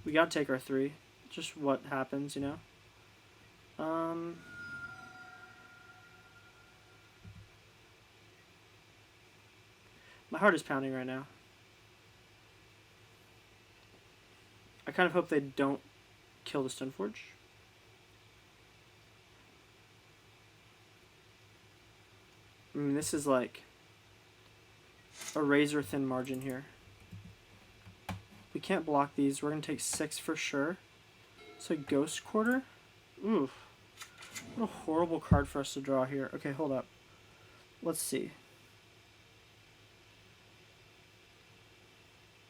We got to take our 3. Just what happens, you know? My heart is pounding right now. I kind of hope they don't kill the Stoneforge. I mean, this is like a razor thin margin here. We can't block these. We're going to take 6 for sure. So Ghost Quarter. Oof. What a horrible card for us to draw here. Okay, hold up. Let's see.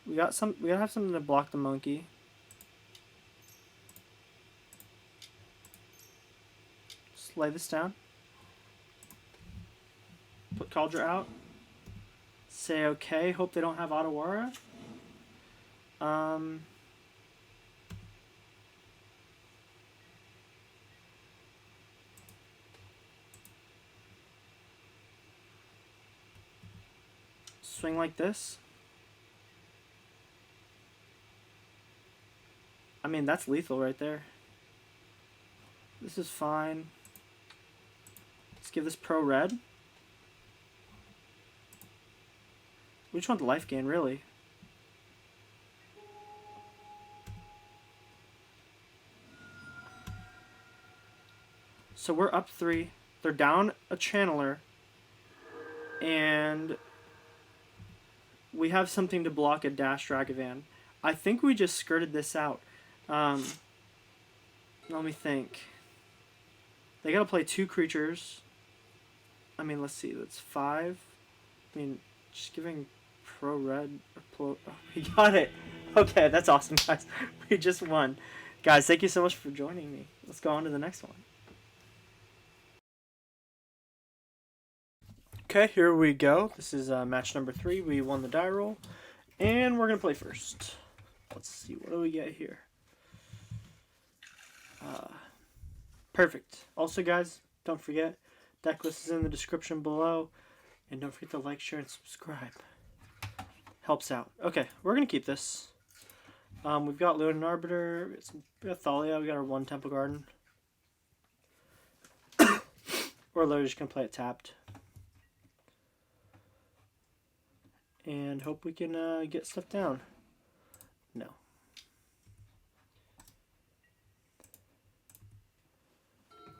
We gotta have something to block the monkey. Just lay this down. Put Kaldra out. Say okay. Hope they don't have Otawara. Swing like this. I mean, that's lethal right there. This is fine. Let's give this pro red. We just want the life gain, really. So we're up 3. They're down a channeler. And we have something to block a dash Ragavan. I think we just skirted this out. Let me think. They gotta play 2 creatures. I mean, let's see. That's 5. I mean, just giving pro red. Oh, we got it. Okay, that's awesome, guys. We just won. Guys, thank you so much for joining me. Let's go on to the next one. Okay, here we go. This is match number 3. We won the die roll. And we're going to play first. Let's see. What do we get here? Perfect. Also, guys, don't forget, Decklist is in the description below. And don't forget to like, share, and subscribe. Helps out. Okay, we're going to keep this. We've got Leonin Arbiter. We got Thalia. We got our 1 Temple Garden. We're literally just going to play it tapped. And hope we can get stuff down. No.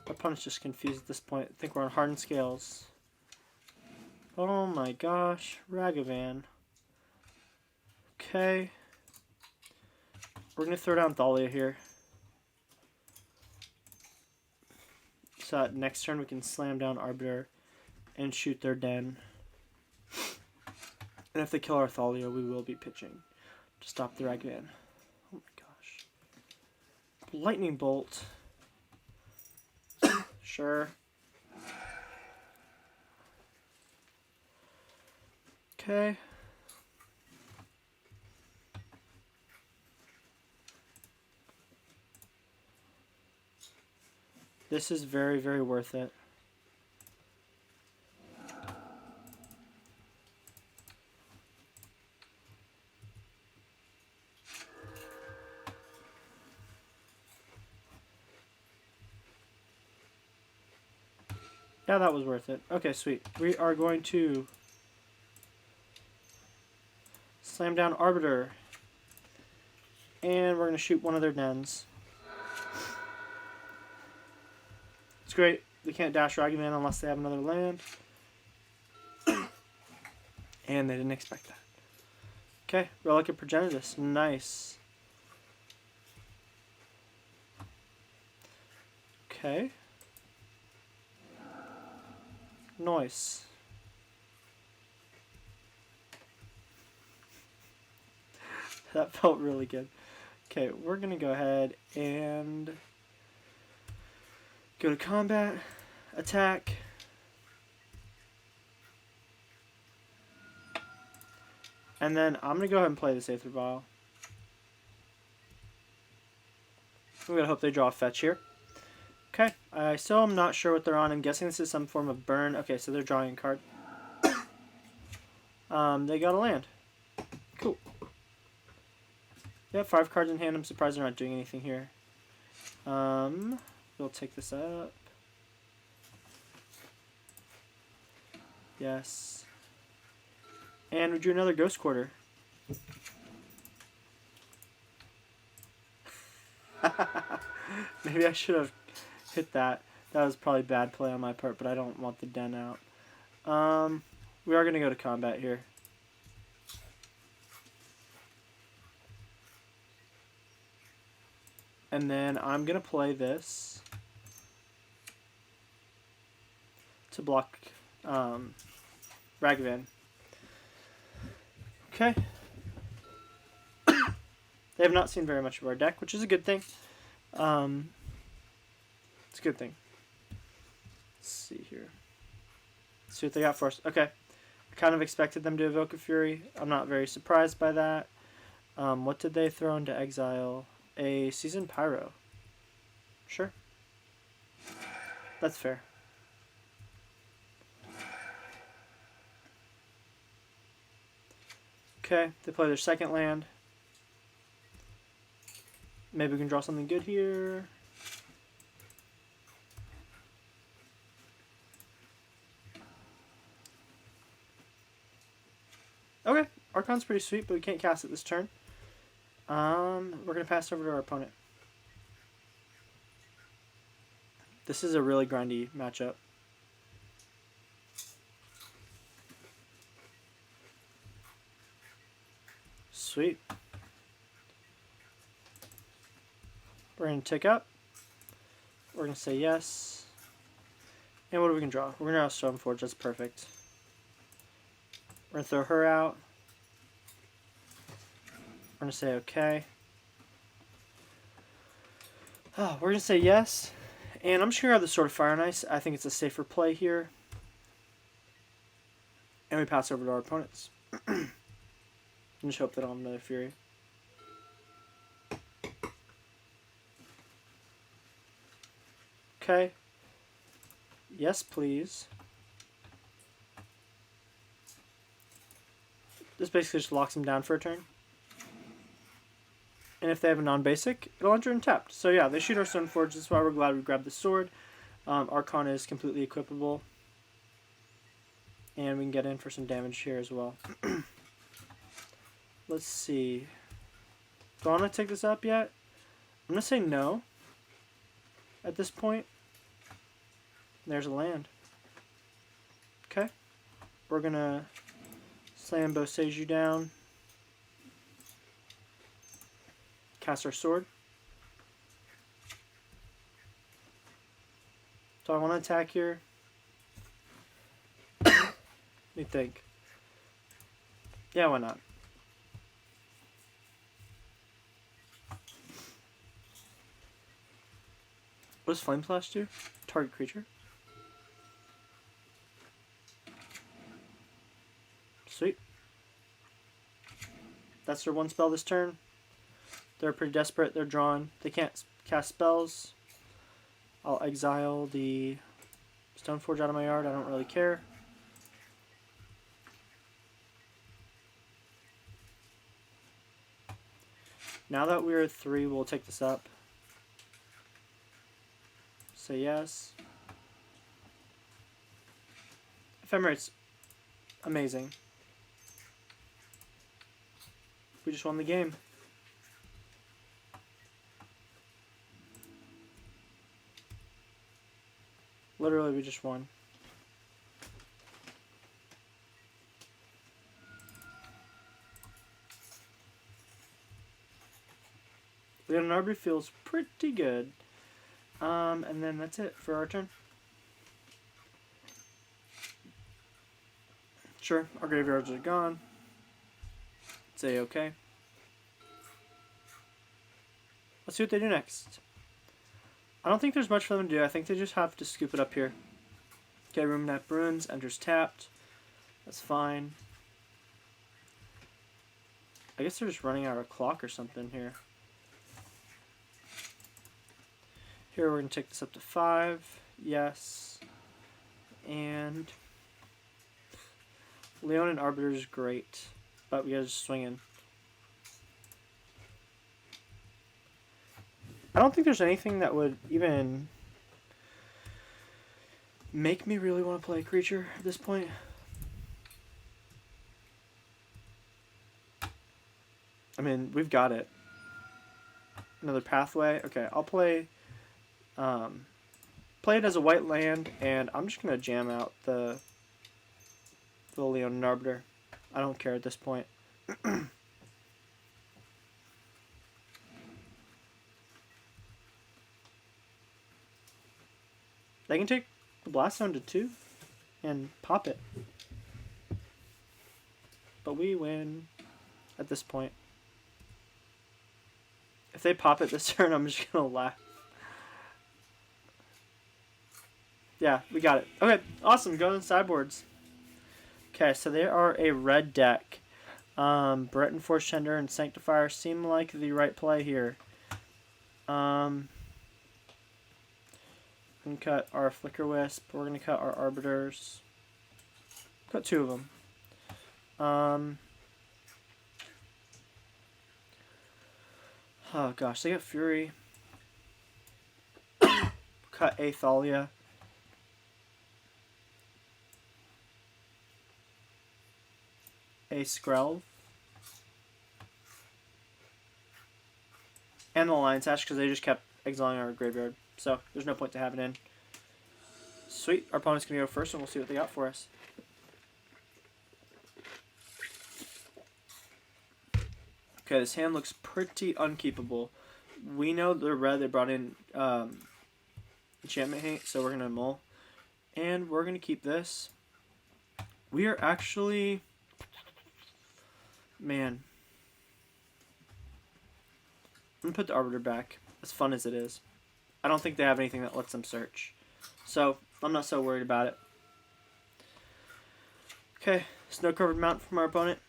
Our opponent's just confused at this point. I think we're on hardened scales. Oh my gosh. Ragavan. Okay. We're going to throw down Thalia here. So that next turn we can slam down Arbiter and shoot their den. And if they kill our Thalia, we will be pitching to stop the Ragavan. Oh my gosh. Lightning Bolt. Sure. Okay. This is very, very worth it. Yeah, that was worth it. Okay, sweet. We are going to slam down Arbiter. And we're going to shoot one of their dens. It's great. We can't dash Ragavan unless they have another land. And they didn't expect that. Okay, Relic of Progenitus. Nice. Okay. Nice. That felt really good. Okay, we're going to go ahead and go to combat, attack. And then I'm going to go ahead and play this Aether Vial. I'm going to hope they draw a fetch here. Okay, I still am not sure what they're on. I'm guessing this is some form of burn. Okay, so they're drawing a card. They got a land. Cool. They have 5 cards in hand. I'm surprised they're not doing anything here. We'll take this up. Yes. And we drew another Ghost Quarter. Maybe I should have hit that. That was probably bad play on my part, but I don't want the den out. We are going to go to combat here. And then I'm going to play this to block Ragavan. Okay. They have not seen very much of our deck, which is a good thing. It's a good thing. Let's see here. Let's see what they got for us. Okay. I kind of expected them to evoke a Fury. I'm not very surprised by that. What did they throw into exile? A Seasoned Pyro. Sure. That's fair. Okay, they play their second land. Maybe we can draw something good here. Okay, Archon's pretty sweet, but we can't cast it this turn. We're going to pass over to our opponent. This is a really grindy matchup. Sweet. We're going to tick up. We're going to say yes. And what are we going to draw? We're going to draw Stoneforge. That's perfect. We're going to throw her out. We're going to say okay. Oh, we're going to say yes. And I'm just going to grab the Sword of Fire and Ice. I think it's a safer play here. And we pass over to our opponents. And just hope they don't have another Fury. Okay. Yes, please. This basically just locks them down for a turn. And if they have a non-basic, it'll enter untapped. So yeah, they shoot our Stoneforge. That's why we're glad we grabbed the sword. Archon is completely equipable. And we can get in for some damage here as well. Let's see. Do I want to take this up yet? I'm going to say no. At this point. There's a land. Okay. We're going to slam Boseiju down. Cast our sword. Do I want to attack here? Let me think. Yeah, why not? What does Flame Slash do? Target creature. Sweet. That's their one spell this turn. They're pretty desperate. They're drawn. They can't cast spells. I'll exile the Stoneforge out of my yard. I don't really care. Now that we're at 3, we'll take this up. Say yes. Ephemerate's amazing. We just won the game. Literally, we just won. Leonin Arbiter feels pretty good. And then that's it for our turn. Sure, our graveyards are gone. Say okay. Let's see what they do next. I don't think there's much for them to do. I think they just have to scoop it up here. Okay, Ruminant Bruins, enters tapped. That's fine. I guess they're just running out of clock or something here. Here we're going to take this up to 5. Yes. And Leonin Arbiter is great, but we gotta just swing in. I don't think there's anything that would even make me really want to play a creature at this point. I mean, we've got it. Another pathway. Okay, I'll play play it as a white land, and I'm just going to jam out the for the Leonin Arbiter. I don't care at this point. They can take the Blast Zone to 2 and pop it. But we win at this point. If they pop it this turn, I'm just going to laugh. Yeah, we got it. Okay, awesome. Go to the sideboards. Okay, so they are a red deck. Burrenton Forge-Tender and Sanctifier seem like the right play here. We're going to cut our Flickerwisp. We're going to cut our Arbiters. Cut 2 of them. Oh gosh, they got Fury. Cut a Thalia. A Skrelv. And the Lion Sash because they just kept exiling our graveyard. So there's no point to having it in. Sweet. Our opponent's going to go first and we'll see what they got for us. Okay, this hand looks pretty unkeepable. We know they're red. They brought in enchantment hate, so we're going to mull. And we're going to keep this. We are actually... Man. I'm going to put the Arbiter back, as fun as it is. I don't think they have anything that lets them search. So, I'm not so worried about it. Okay, snow-covered mountain from our opponent.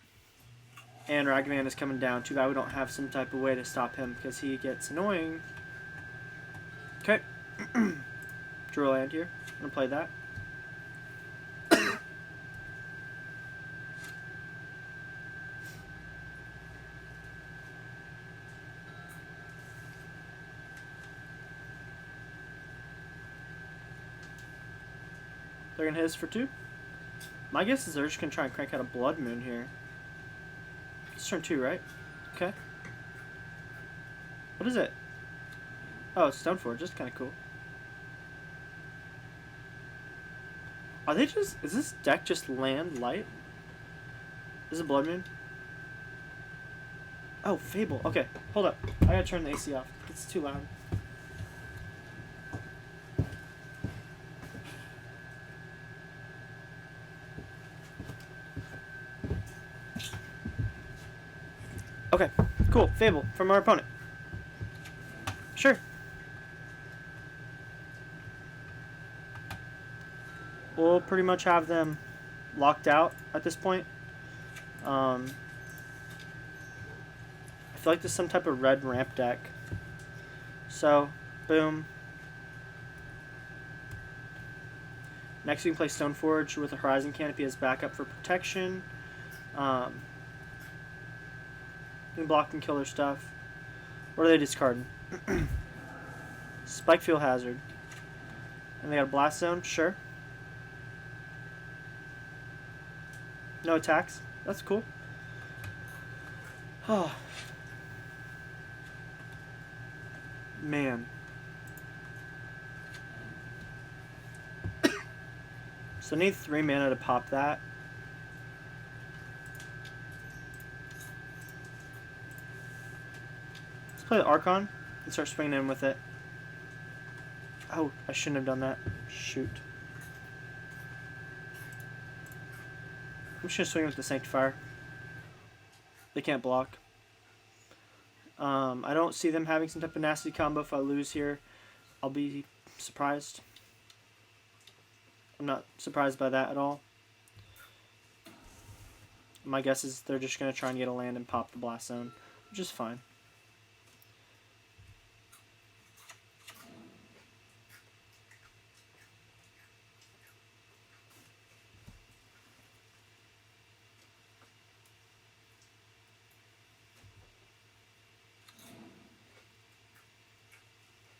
And Ragavan is coming down. Too bad we don't have some type of way to stop him because he gets annoying. Okay. Drew a land here. I'm going to play that. They're going to hit us for 2. My guess is they're just going to try and crank out a Blood Moon here. It's turn 2, right? Okay. What is it? Oh, it's Stoneforge. That's kind of cool. Are they just... Is this deck just land light? Is it Blood Moon? Oh, Fable. Okay, hold up. I gotta turn the AC off. It's too loud. Okay, cool. Fable from our opponent. Sure. We'll pretty much have them locked out at this point. I feel like there's some type of red ramp deck. So, boom. Next we can play Stoneforge with a Horizon Canopy as backup for protection. You can block and kill their stuff. What are they discarding? Spike Field Hazard. And they got a Blast Zone? Sure. No attacks? That's cool. Oh. Man. So I need 3 mana to pop that. Let's play the Archon and start swinging in with it. Oh, I shouldn't have done that. Shoot. I'm just going to swing with the Sanctifier. They can't block. I don't see them having some type of nasty combo. If I lose here, I'll be surprised. I'm not surprised by that at all. My guess is they're just going to try and get a land and pop the Blast Zone, which is fine.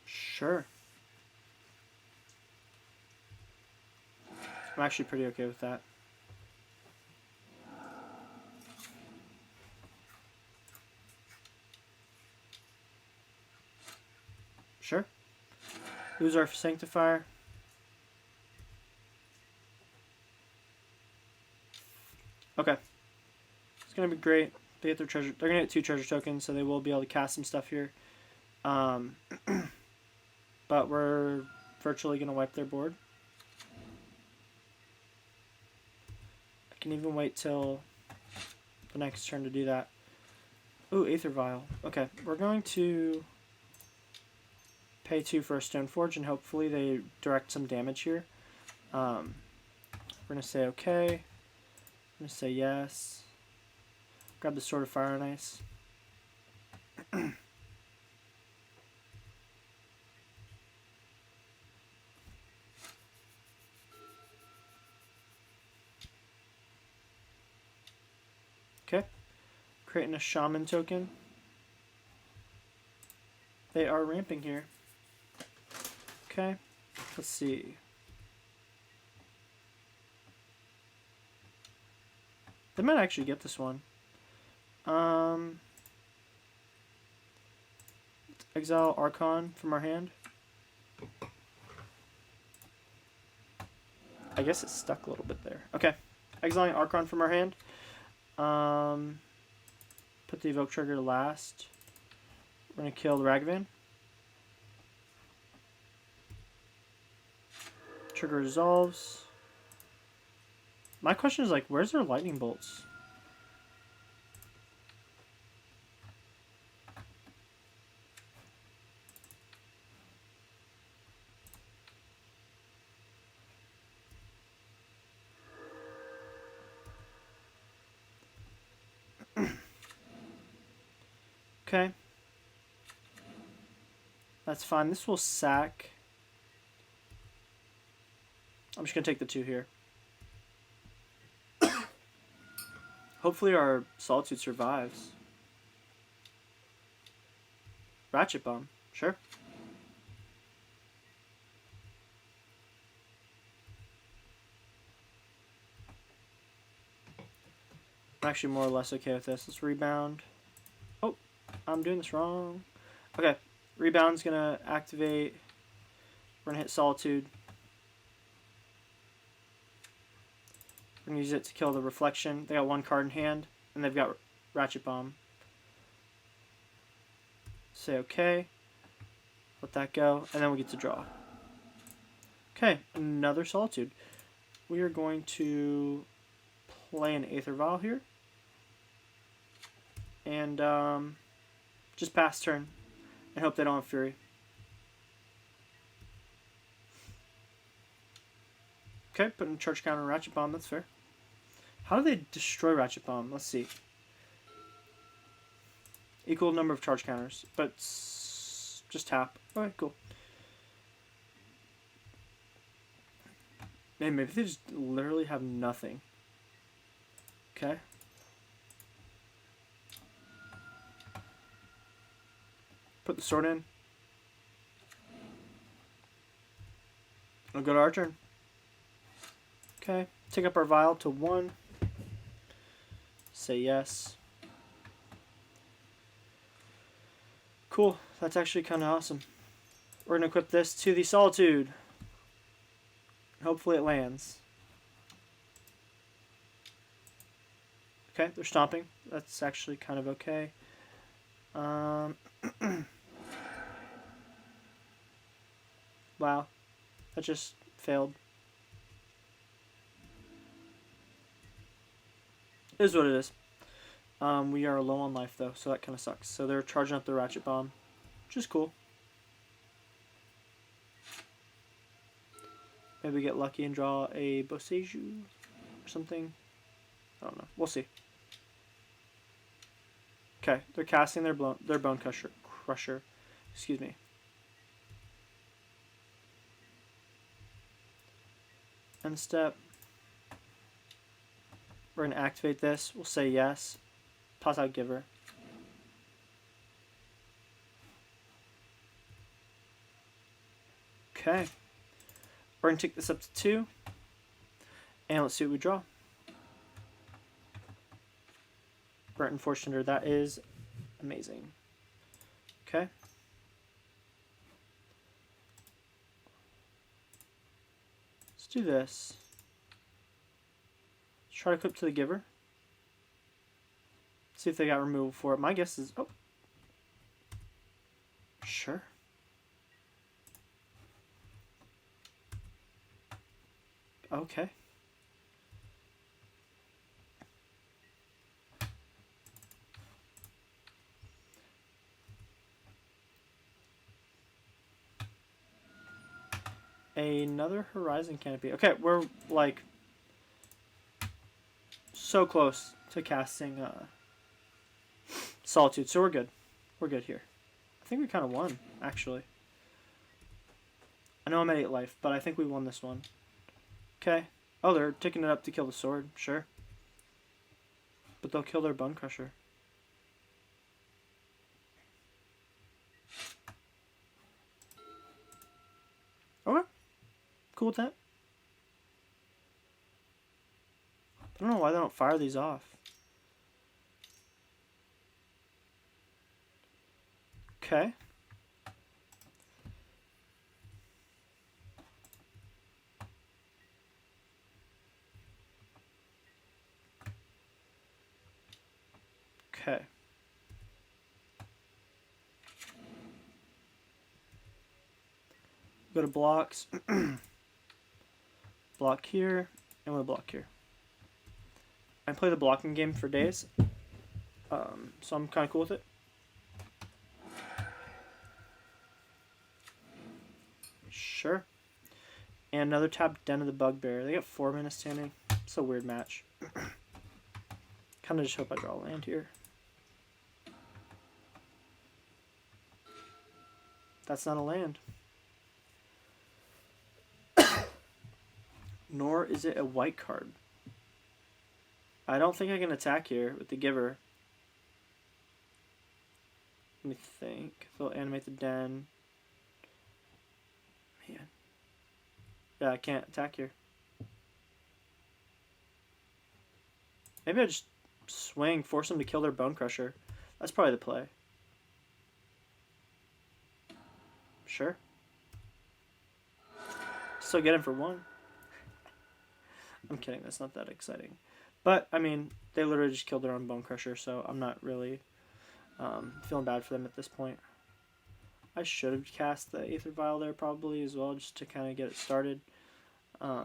Sure. I'm actually pretty okay with that. Sure. Lose our Sanctifier. Okay. It's going to be great. They get their treasure. They're going to get 2 treasure tokens, so they will be able to cast some stuff here. But we're virtually going to wipe their board. I can even wait till the next turn to do that. Ooh, Aether Vial. Okay, we're going to pay 2 for a Stoneforge, and hopefully they direct some damage here. We're going to say okay. I'm going to say yes. Grab the Sword of Fire and Ice. Okay. Creating a Shaman token. They are ramping here. Okay. Let's see. They might actually get this one. Exile Archon from our hand. I guess it's stuck a little bit there. Okay. Exiling Archon from our hand. Put the evoke trigger last. We're going to kill the Ragavan. Trigger resolves. My question is, like, where's their lightning bolts? Okay. That's fine. This will sack. I'm just going to take the 2 here. Hopefully our Solitude survives. Ratchet Bomb. Sure. I'm actually more or less okay with this. Let's rebound. Oh, I'm doing this wrong. Okay. Rebound's going to activate. We're going to hit Solitude. We're going to use it to kill the Reflection. They got 1 card in hand, and they've got Ratchet Bomb. Say okay. Let that go, and then we get to draw. Okay, another Solitude. We are going to play an Aether Vial here. And just pass turn. And hope they don't have Fury. Okay, putting Charge Counter Ratchet Bomb, that's fair. How do they destroy Ratchet Bomb? Let's see. Equal number of charge counters, but just tap. Alright, cool. Man, maybe they just literally have nothing. Okay. Put the sword in. I'll go to our turn. Okay. Take up our vial to 1. Say yes. Cool. That's actually kind of awesome. We're going to equip this to the Solitude. Hopefully it lands. Okay, they're stomping. That's actually kind of okay. Wow. That just failed. It is what it is. We are low on life, though, so that kind of sucks. So they're charging up the Ratchet Bomb, which is cool. Maybe we get lucky and draw a Boseiju or something. I don't know. We'll see. Okay, they're casting their Bone Crusher. Excuse me. End step. We're going to activate this. We'll say yes. Toss out Giver. Okay. We're going to take this up to 2. And let's see what we draw. Burrenton Forge-Tender. That is amazing. Okay. Let's do this. Let's try to equip to the Giver. See if they got removal for it. My guess is... Oh. Sure. Okay. Another Horizon Canopy. Okay, we're like so close to casting Solitude, so we're good. We're good here. I think we kind of won, actually. I know I'm at 8 life, but I think we won this one. Okay. Oh, they're ticking it up to kill the sword. Sure. But they'll kill their Bone Crusher. Okay. Cool with that. I don't know why they don't fire these off. Okay. Okay. Go to blocks. Block here, and we'll block here. I play the blocking game for days, so I'm kind of cool with it. Sure. And another tap, Den of the Bugbear. They got 4 mana standing. It's a weird match. Kind of just hope I draw a land here. That's not a land. Nor is it a white card. I don't think I can attack here with the Giver. Let me think. They'll animate the Den. Man. Yeah, I can't attack here. Maybe I just swing, force them to kill their Bone Crusher. That's probably the play. Sure. Still get him for 1. I'm kidding, that's not that exciting. But, I mean, they literally just killed their own Bone Crusher, so I'm not really feeling bad for them at this point. I should have cast the Aether Vial there probably as well, just to kind of get it started. I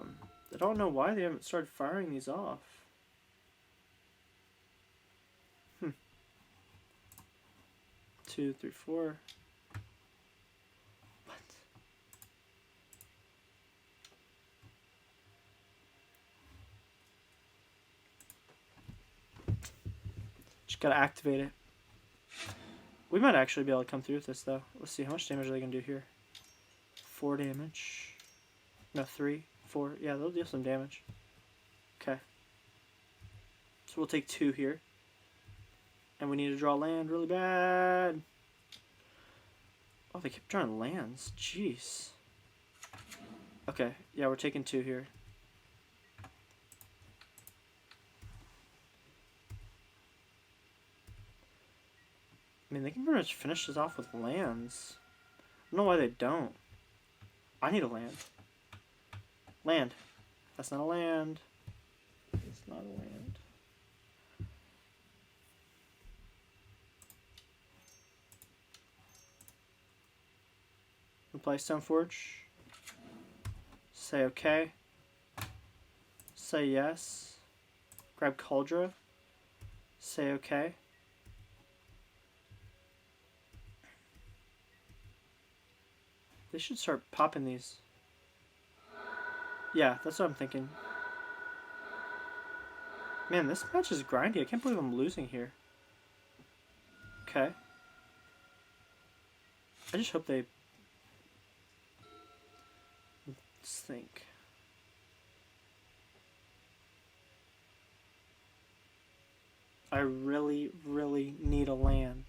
don't know why they haven't started firing these off. 2, 3, 4. What? Just gotta activate it. We might actually be able to come through with this though. Let's see, how much damage are they gonna do here? 4 damage. No, 3, 4. Yeah, they'll deal some damage. Okay. So we'll take 2 here. And we need to draw land really bad. Oh, they kept drawing lands. Jeez. Okay, yeah, we're taking 2 here. I mean, they can pretty much finish this off with lands. I don't know why they don't. I need a land. Land. That's not a land. It's not a land. Play Stoneforge. Say okay. Say yes. Grab Kaldra. Say okay. They should start popping these. Yeah, that's what I'm thinking. Man, this match is grindy. I can't believe I'm losing here. Okay. I just hope they... Let's think. I really, really need a land.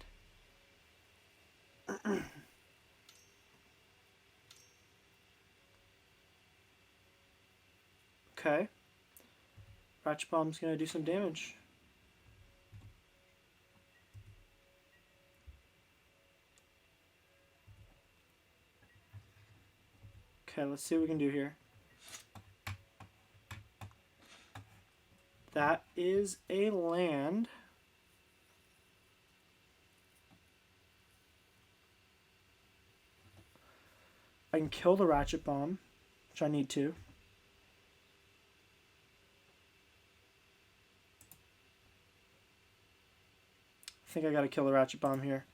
Okay. Ratchet Bomb's gonna do some damage. Okay, let's see what we can do here. That is a land. I can kill the Ratchet Bomb, which I need to. I think I gotta kill the Ratchet Bomb here.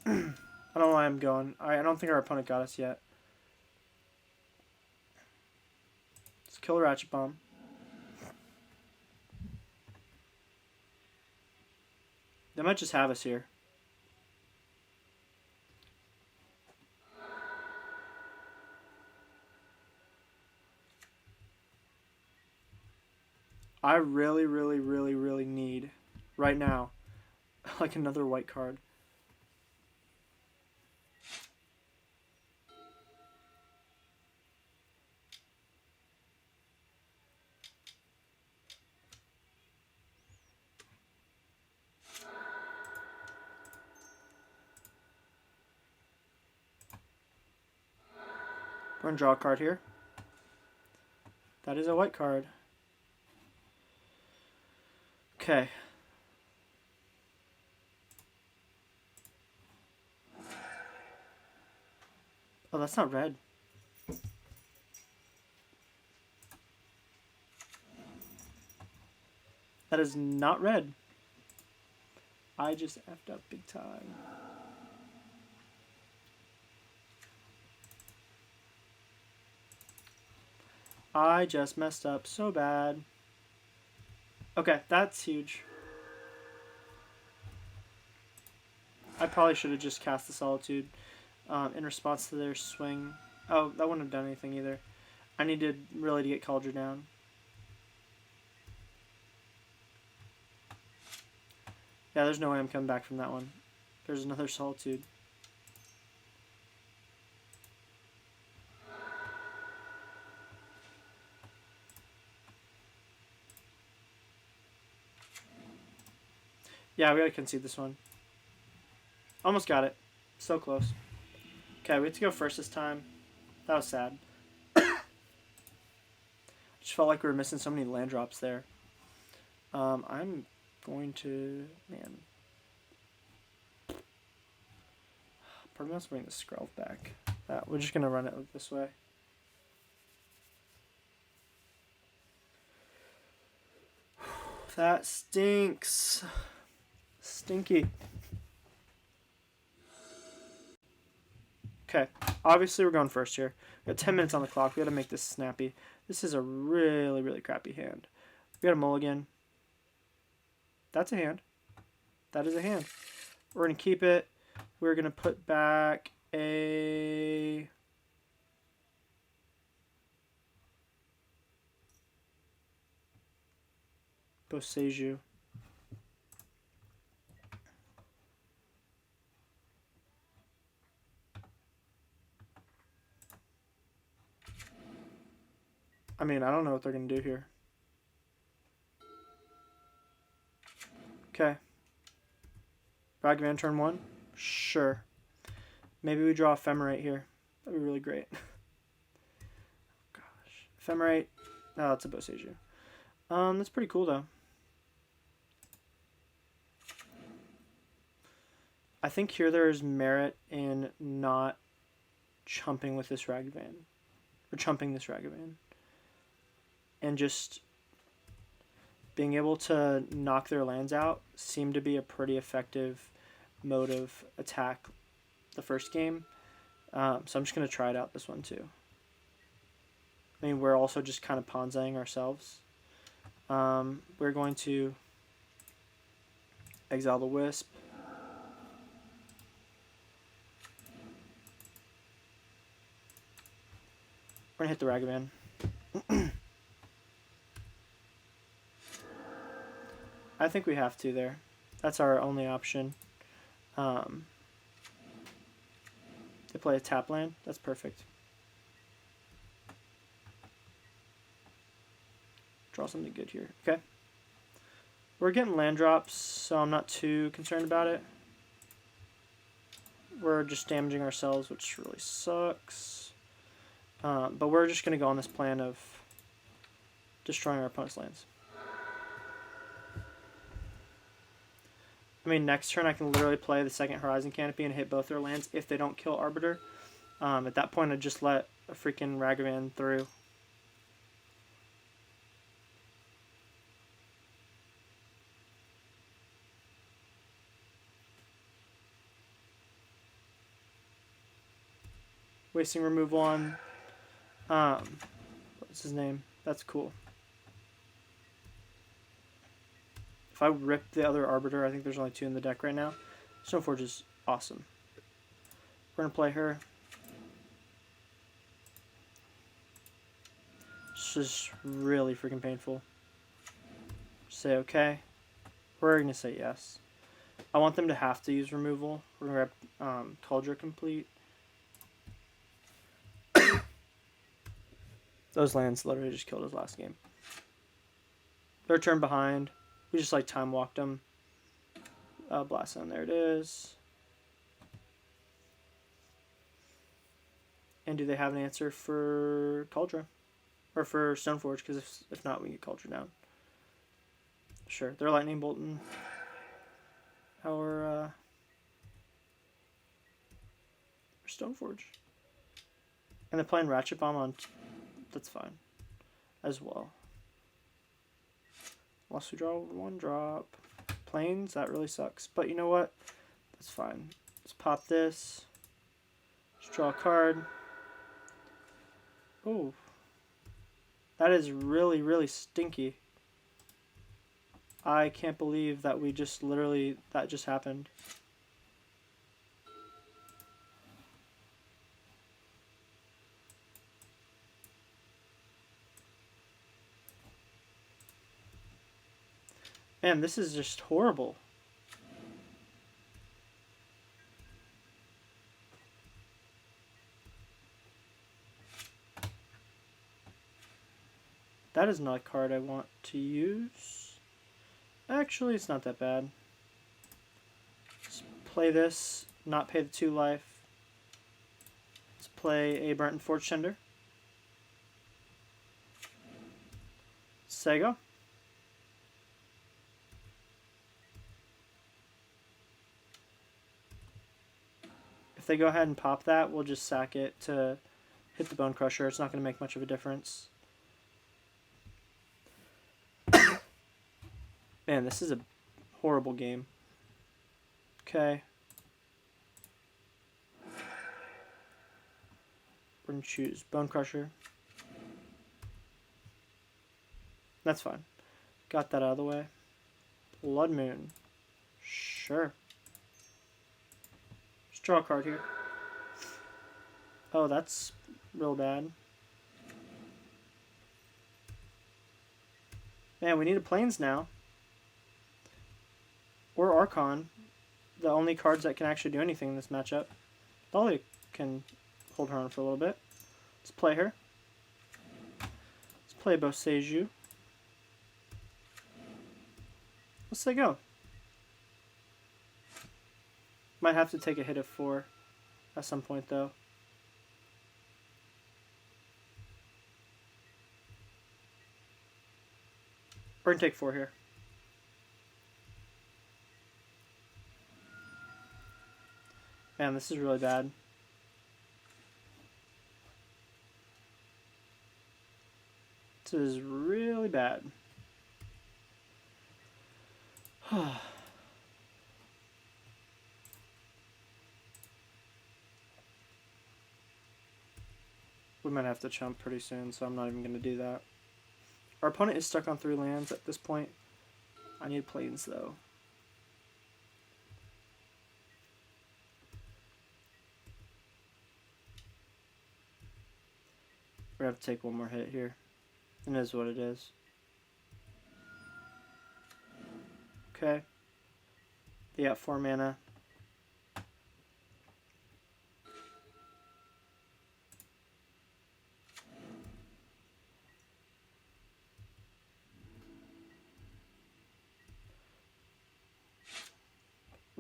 I don't know why I'm going. I don't think our opponent got us yet. Let's kill the Ratchet Bomb. They might just have us here. I really, really, really, really need, right now, like another white card. We're going to draw a card here. That is a white card. Okay. Oh, that's not red. That is not red. I just effed up big time. I just messed up so bad. Okay, that's huge. I probably should have just cast the Solitude in response to their swing. Oh, that wouldn't have done anything either. I needed really to get Kaldra down. Yeah, there's no way I'm coming back from that one. There's another Solitude. Yeah, we gotta concede this one. Almost got it. So close. Okay, we have to go first this time. That was sad. Just felt like we were missing so many land drops there. I'm going to... Man. Part of me wants to bring the Skrelv back. We're just going to run it this way. That stinks. Stinky. Okay, obviously we're going first here. We got 10 minutes on the clock. We got to make this snappy. This is a really, really crappy hand. We got a mulligan. That's a hand. That is a hand. We're going to keep it. We're going to put back a... Boseiju. I mean, I don't know what they're going to do here. Okay. Ragavan turn 1? Sure. Maybe we draw Ephemerate here. That'd be really great. Gosh. Ephemerate. Oh, that's a Boseiju. That's pretty cool, though. I think here there's merit in not chumping with this Ragavan. Or chumping this Ragavan. And just being able to knock their lands out seemed to be a pretty effective mode of attack the first game. So I'm just going to try it out this one too. I mean, we're also just kind of ponzing ourselves. We're going to exile the Wisp. We're going to hit the Ragavan. I think we have to there. That's our only option. They play a tap land. That's perfect. Draw something good here. Okay. We're getting land drops, so I'm not too concerned about it. We're just damaging ourselves, which really sucks. But we're just going to go on this plan of destroying our opponent's lands. I mean, next turn I can literally play the second Horizon Canopy and hit both their lands if they don't kill Arbiter. At that point, I just let a freaking Ragavan through. Wasting removal on, what's his name? That's cool. If I rip the other Arbiter, I think there's only 2 in the deck right now. Stoneforge is awesome. We're going to play her. This is really freaking painful. Say okay. We're going to say yes. I want them to have to use removal. We're going to grab Kaldra Compleat. Those lands literally just killed his last game. They're a turn behind. We just like time walked them. Blast Zone, there it is. And do they have an answer for Kaldra? Or for Stoneforge? Because if not, we can get Kaldra down. Sure, they're Lightning Bolting our Stoneforge. And they're playing Ratchet Bomb on... That's fine. As well. Unless we draw 1 drop. Plains, that really sucks. But you know what? That's fine. Let's pop this. Let's draw a card. Oh. That is really, really stinky. I can't believe that we just literally... That just happened. Man, this is just horrible. That is not a card I want to use. Actually, it's not that bad. Let's play this, not pay the 2 life. Let's play a Burrenton Forge-Tender. Sego. If they go ahead and pop that, we'll just sack it to hit the Bone Crusher. It's not going to make much of a difference. Man, this is a horrible game. Okay. We're going to choose Bone Crusher. That's fine. Got that out of the way. Blood Moon. Sure. Let's draw a card here. Oh, that's real bad. Man, we need a Plains now. Or Archon. The only cards that can actually do anything in this matchup. Thalia can hold her on for a little bit. Let's play her. Let's play Boseiju. Let's say go. Might have to take a hit of 4 at some point, though. We're going to take 4 here. Man, this is really bad. This is really bad. We might have to chump pretty soon, so I'm not even going to do that. Our opponent is stuck on 3 lands at this point. I need Plains, though. We're going to have to take 1 more hit here. It is what it is. Okay. They got 4 mana.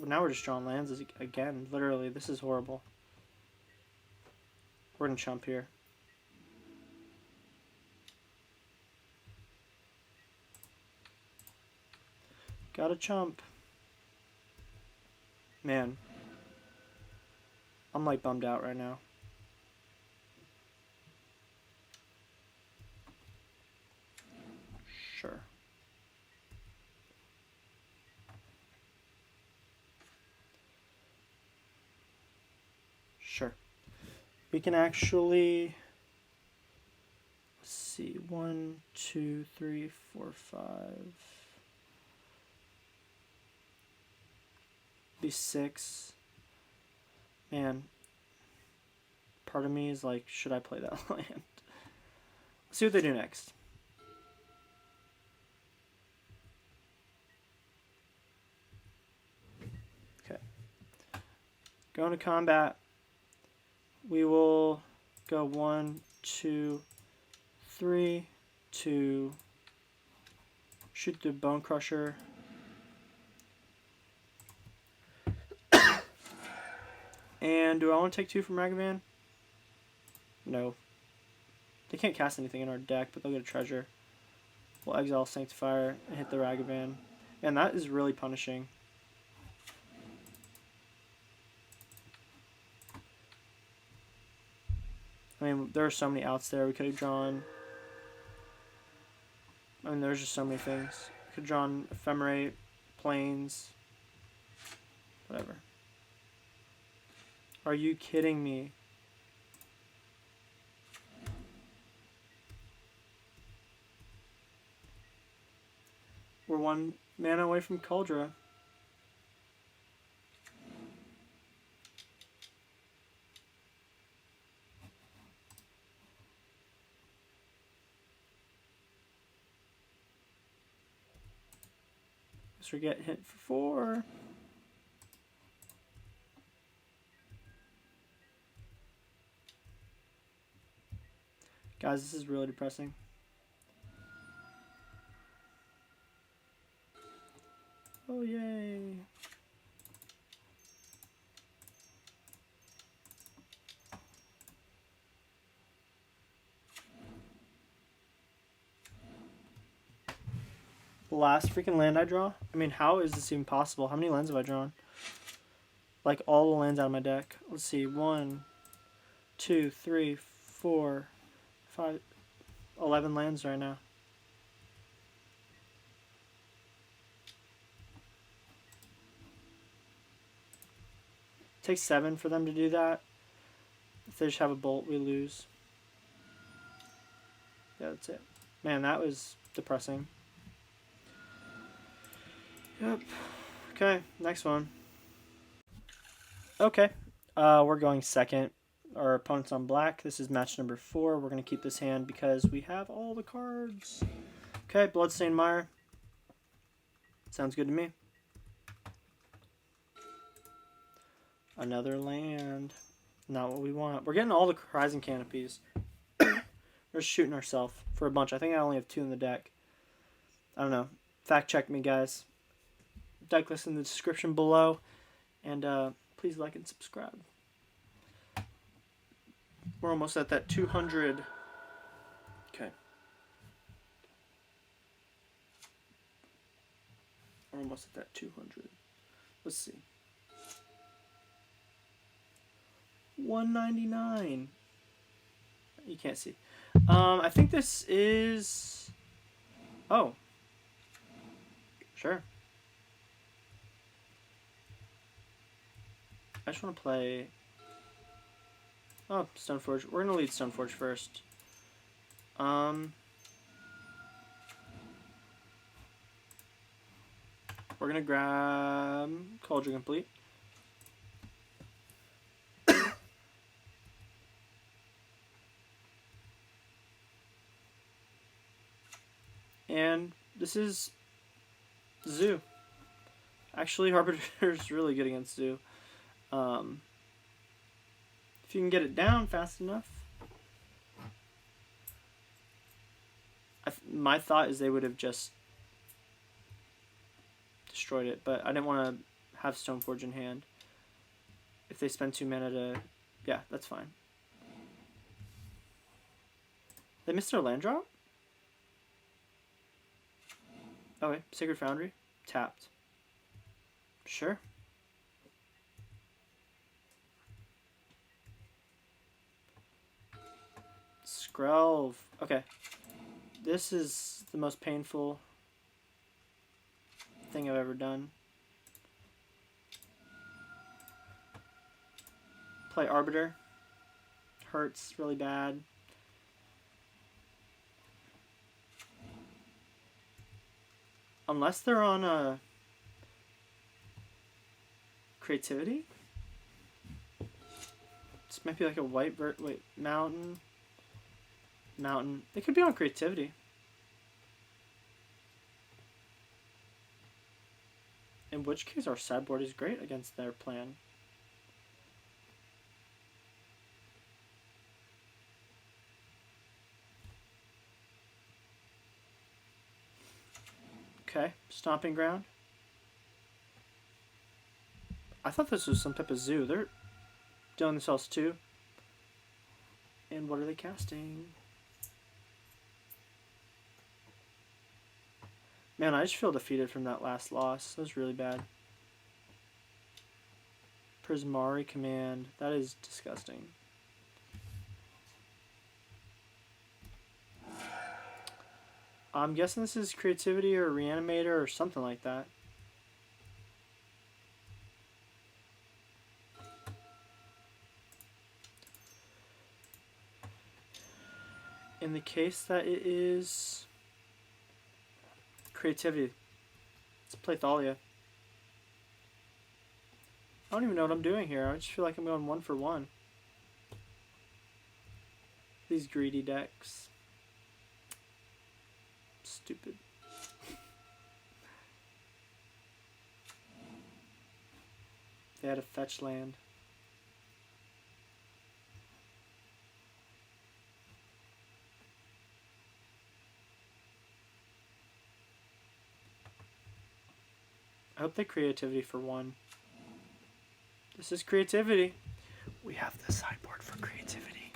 Now we're just drawing lands again. Literally, this is horrible. We're going to chump here. Gotta chump. Man. I'm like bummed out right now. Sure. Sure. We can actually, let's see, 1, 2, 3, 4, 5. Be 6. Man, part of me is like, should I play that land? Let's see what they do next. Okay. Going to combat. We will go 1, 2, 3 to shoot the Bone Crusher. And do I want to take 2 from Ragavan? No. They can't cast anything in our deck, but they'll get a treasure. We'll exile Sanctifier and hit the Ragavan. And that is really punishing. I mean, there are so many outs there. We could have drawn... I mean, there's just so many things. We could have drawn Ephemerate, Plains, whatever. Are you kidding me? We're 1 mana away from Kaldra. Guess we get hit for 4. Guys, this is really depressing. Oh, yay. The last freaking land I draw? I mean, how is this even possible? How many lands have I drawn? Like, all the lands out of my deck. Let's see. 1, 2, 3, 4, 5, 11 lands right now. It takes 7 for them to do that. If they just have a bolt, we lose. Yeah, that's it. Man, that was depressing. Yep. Okay, next one. Okay. We're going second. Our opponent's on black. This is match number 4. We're going to keep this hand because we have all the cards. Okay, Bloodstained Mire. Sounds good to me. Another land. Not what we want. We're getting all the Horizon Canopies. We're just shooting ourselves for a bunch. I think I only have 2 in the deck. I don't know. Fact check me, guys. Decklist in the description below. And please like and subscribe. We're almost at that 200. Okay. We're almost at that 200. Let's see. 199. You can't see. I think this is... Oh. Sure. I just want to play... Oh, Stoneforge. We're going to lead Stoneforge first. We're going to grab Kaldra Compleat. And this is Zoo. Actually, Arbiter is really good against Zoo. If you can get it down fast enough. My thought is they would have just destroyed it, but I didn't want to have Stoneforge in hand. If they spend 2 mana to... Yeah, that's fine. They missed their land drop? Okay, Sacred Foundry. Tapped. Sure. Skrelv. Okay. This is the most painful thing I've ever done. Play Arbiter. Hurts really bad. Unless they're on a creativity. This might be like a white mountain. Mountain. It could be on creativity. In which case our sideboard is great against their plan. Okay, Stomping Ground. I thought this was some type of zoo. They're doing themselves too. And what are they casting? Man, I just feel defeated from that last loss. That was really bad. Prismari Command. That is disgusting. I'm guessing this is Creativity or Reanimator or something like that. In the case that it is Creativity, let's play Thalia. I don't even know what I'm doing here. I just feel like I'm going 1 for 1. These greedy decks. Stupid. They had a fetch land. I hope they creativity for 1. This is creativity. We have the sideboard for creativity.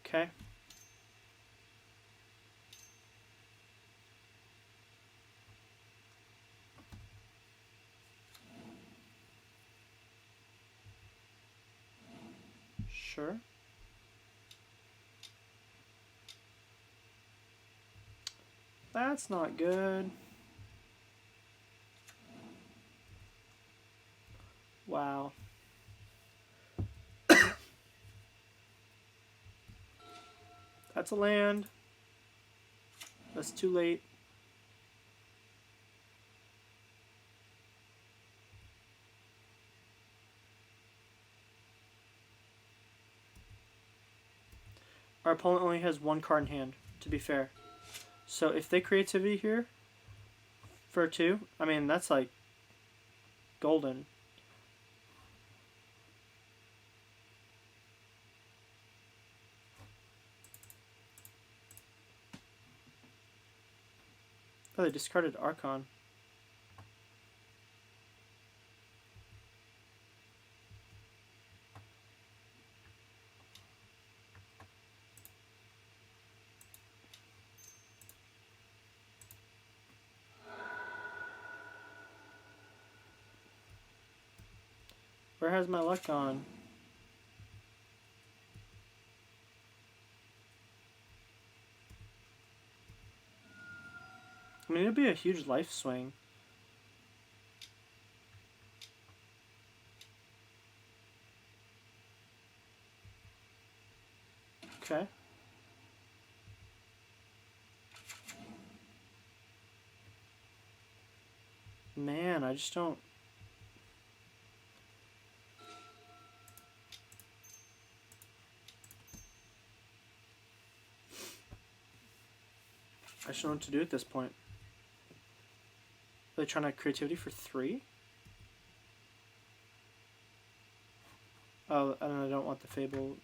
Okay. Sure. That's not good. Wow. That's a land. That's too late. Our opponent only has 1 card in hand, to be fair. So if they creativity here for 2, I mean, that's like golden. Oh, they discarded Archon. Where has my luck gone? I mean, it'd be a huge life swing. Okay. Man, I just don't... I just don't know what to do at this point. Are they trying to creativity for 3? Oh, and I don't want the Fable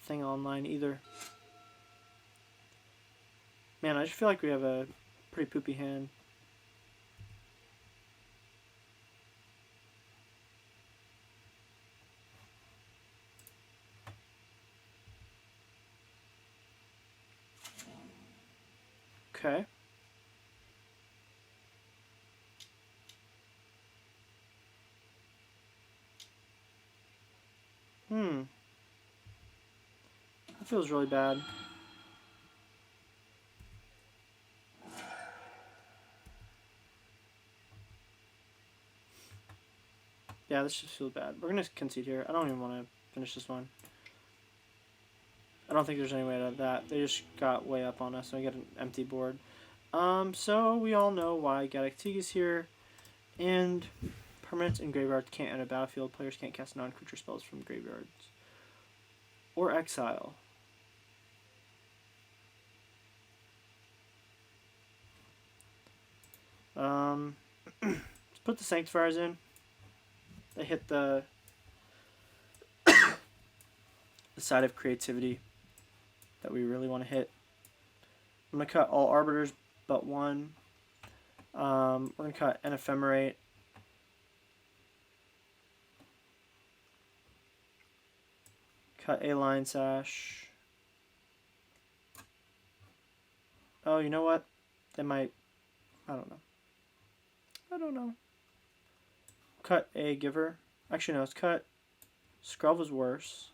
thing online either. Man, I just feel like we have a pretty poopy hand. Okay. That feels really bad. Yeah, this just feels bad. We're going to concede here. I don't even want to finish this one. I don't think there's any way to that. They just got way up on us, so I get an empty board. So we all know why Gaddock Teeg is here. And permanents and graveyards can't enter battlefield. Players can't cast non-creature spells from graveyards. Or exile. Let's put the Sanctifiers in. They hit the side of creativity that we really want to hit. I'm going to cut all Arbiters but one. We're going to cut an Ephemerate. Cut a Lion Sash. Oh, you know what? They might... I don't know. Cut a Giver. Actually, no, it's cut. Skrelv was worse.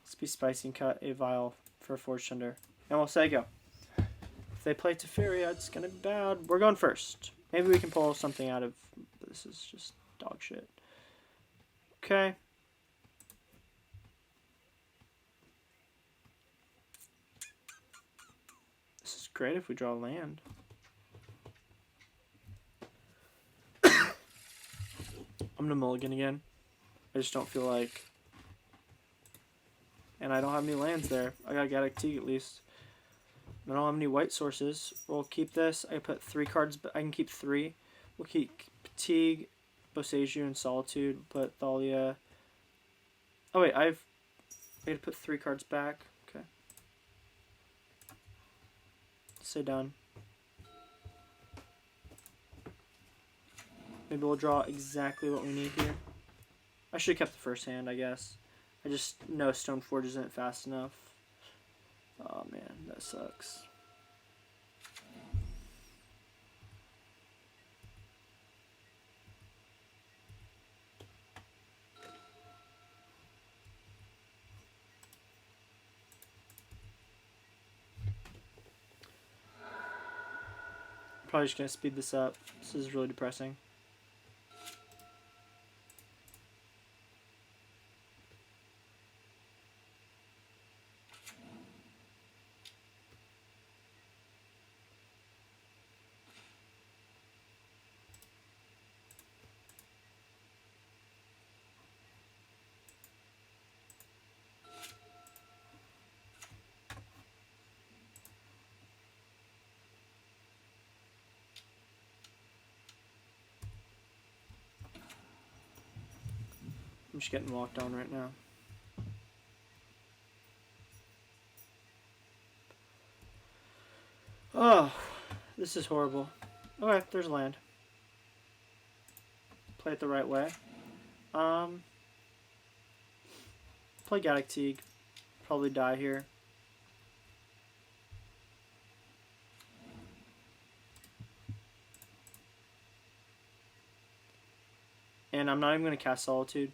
Let's be spicy and cut a Vial for a Forge-Tender. And we'll say go. If they play Teferia, it's going to be bad. We're going first. Maybe we can pull something out of... This is just dog shit. Okay. This is great if we draw land. I'm gonna mulligan again. I just don't feel like... And I don't have any lands there. I got Gaddock Teeg at least. I don't have any white sources. We'll keep this. I put 3 cards, but I can keep 3. We'll keep Teeg, Boseiju, and Solitude. We'll put Thalia. Oh wait, I gotta put 3 cards back. Okay. Say done. Maybe we'll draw exactly what we need here. I should have kept the first hand, I guess. I just know Stoneforge isn't fast enough. Oh man, that sucks. I'm probably just gonna speed this up. This is really depressing. I'm just getting walked on right now. Oh, this is horrible. Okay, there's land. Play it the right way. Play Gaddock Teeg. Probably die here. And I'm not even going to cast Solitude.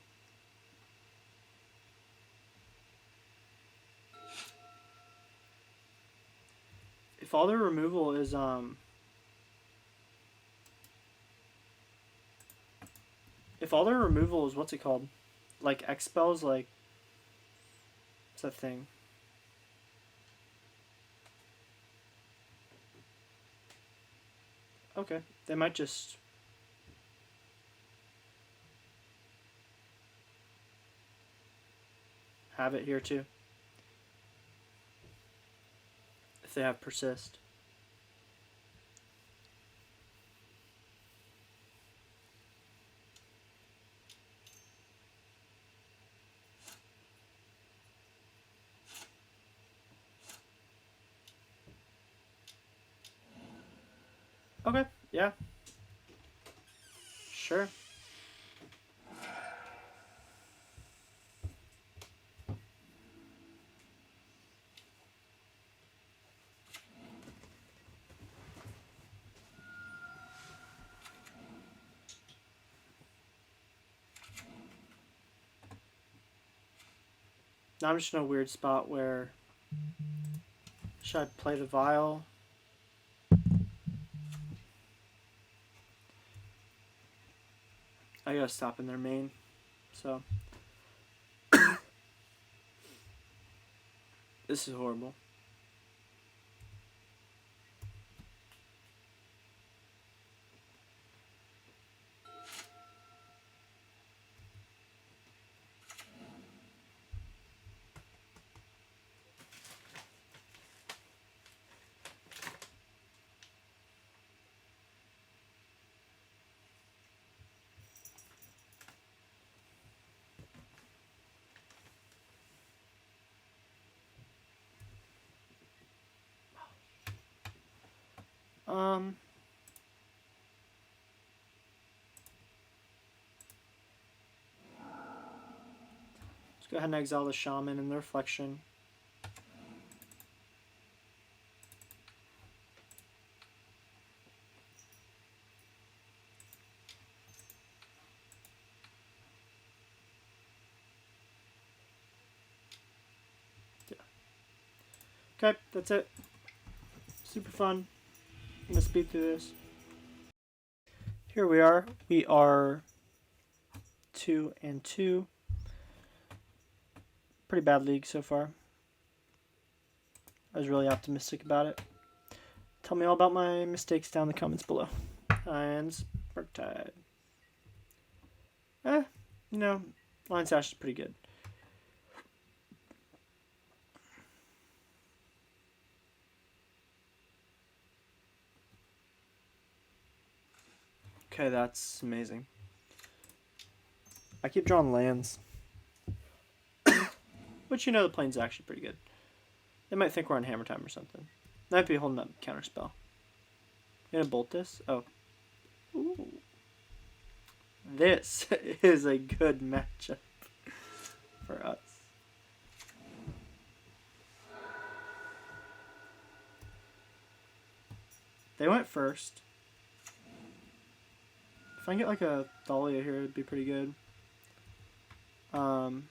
If all their removal is if all their removal is, what's it called? Like X spells, like what's that thing? Okay, they might just have it here too. If they have persist. Okay, yeah. Sure. Now I'm just in a weird spot where should I play the Vial? I gotta stop in their main. So this is horrible. Let's go ahead and exile the Shaman and the Reflection. Yeah. Okay, that's it. Super fun. I'm gonna speed through this. Here we are. We are 2-2. Pretty bad league so far. I was really optimistic about it. Tell me all about my mistakes down in the comments below. And Sparktide. You know, Lion Sash is pretty good. Okay, that's amazing. I keep drawing lands. Which, you know, the plane's actually pretty good. They might think we're on Hammer Time or something. Might be holding up Counterspell. Gonna bolt this? Oh. Ooh. This is a good matchup for us. They went first. If I can get like a Thalia here, it'd be pretty good. Of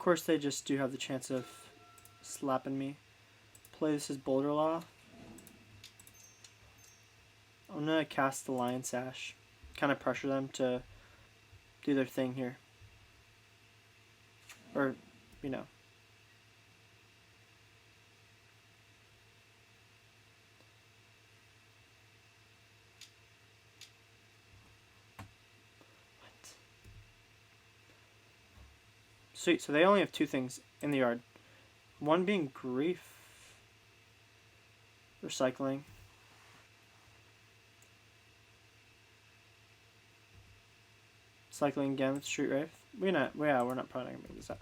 course, they just do have the chance of slapping me. Play this as Boulder Law. I'm gonna cast the Lion Sash. Kind of pressure them to do their thing here. Or, you know. Sweet, so they only have 2 things in the yard. One being Grief. Recycling. Cycling again with Street Wraith. We're not probably not gonna make this up.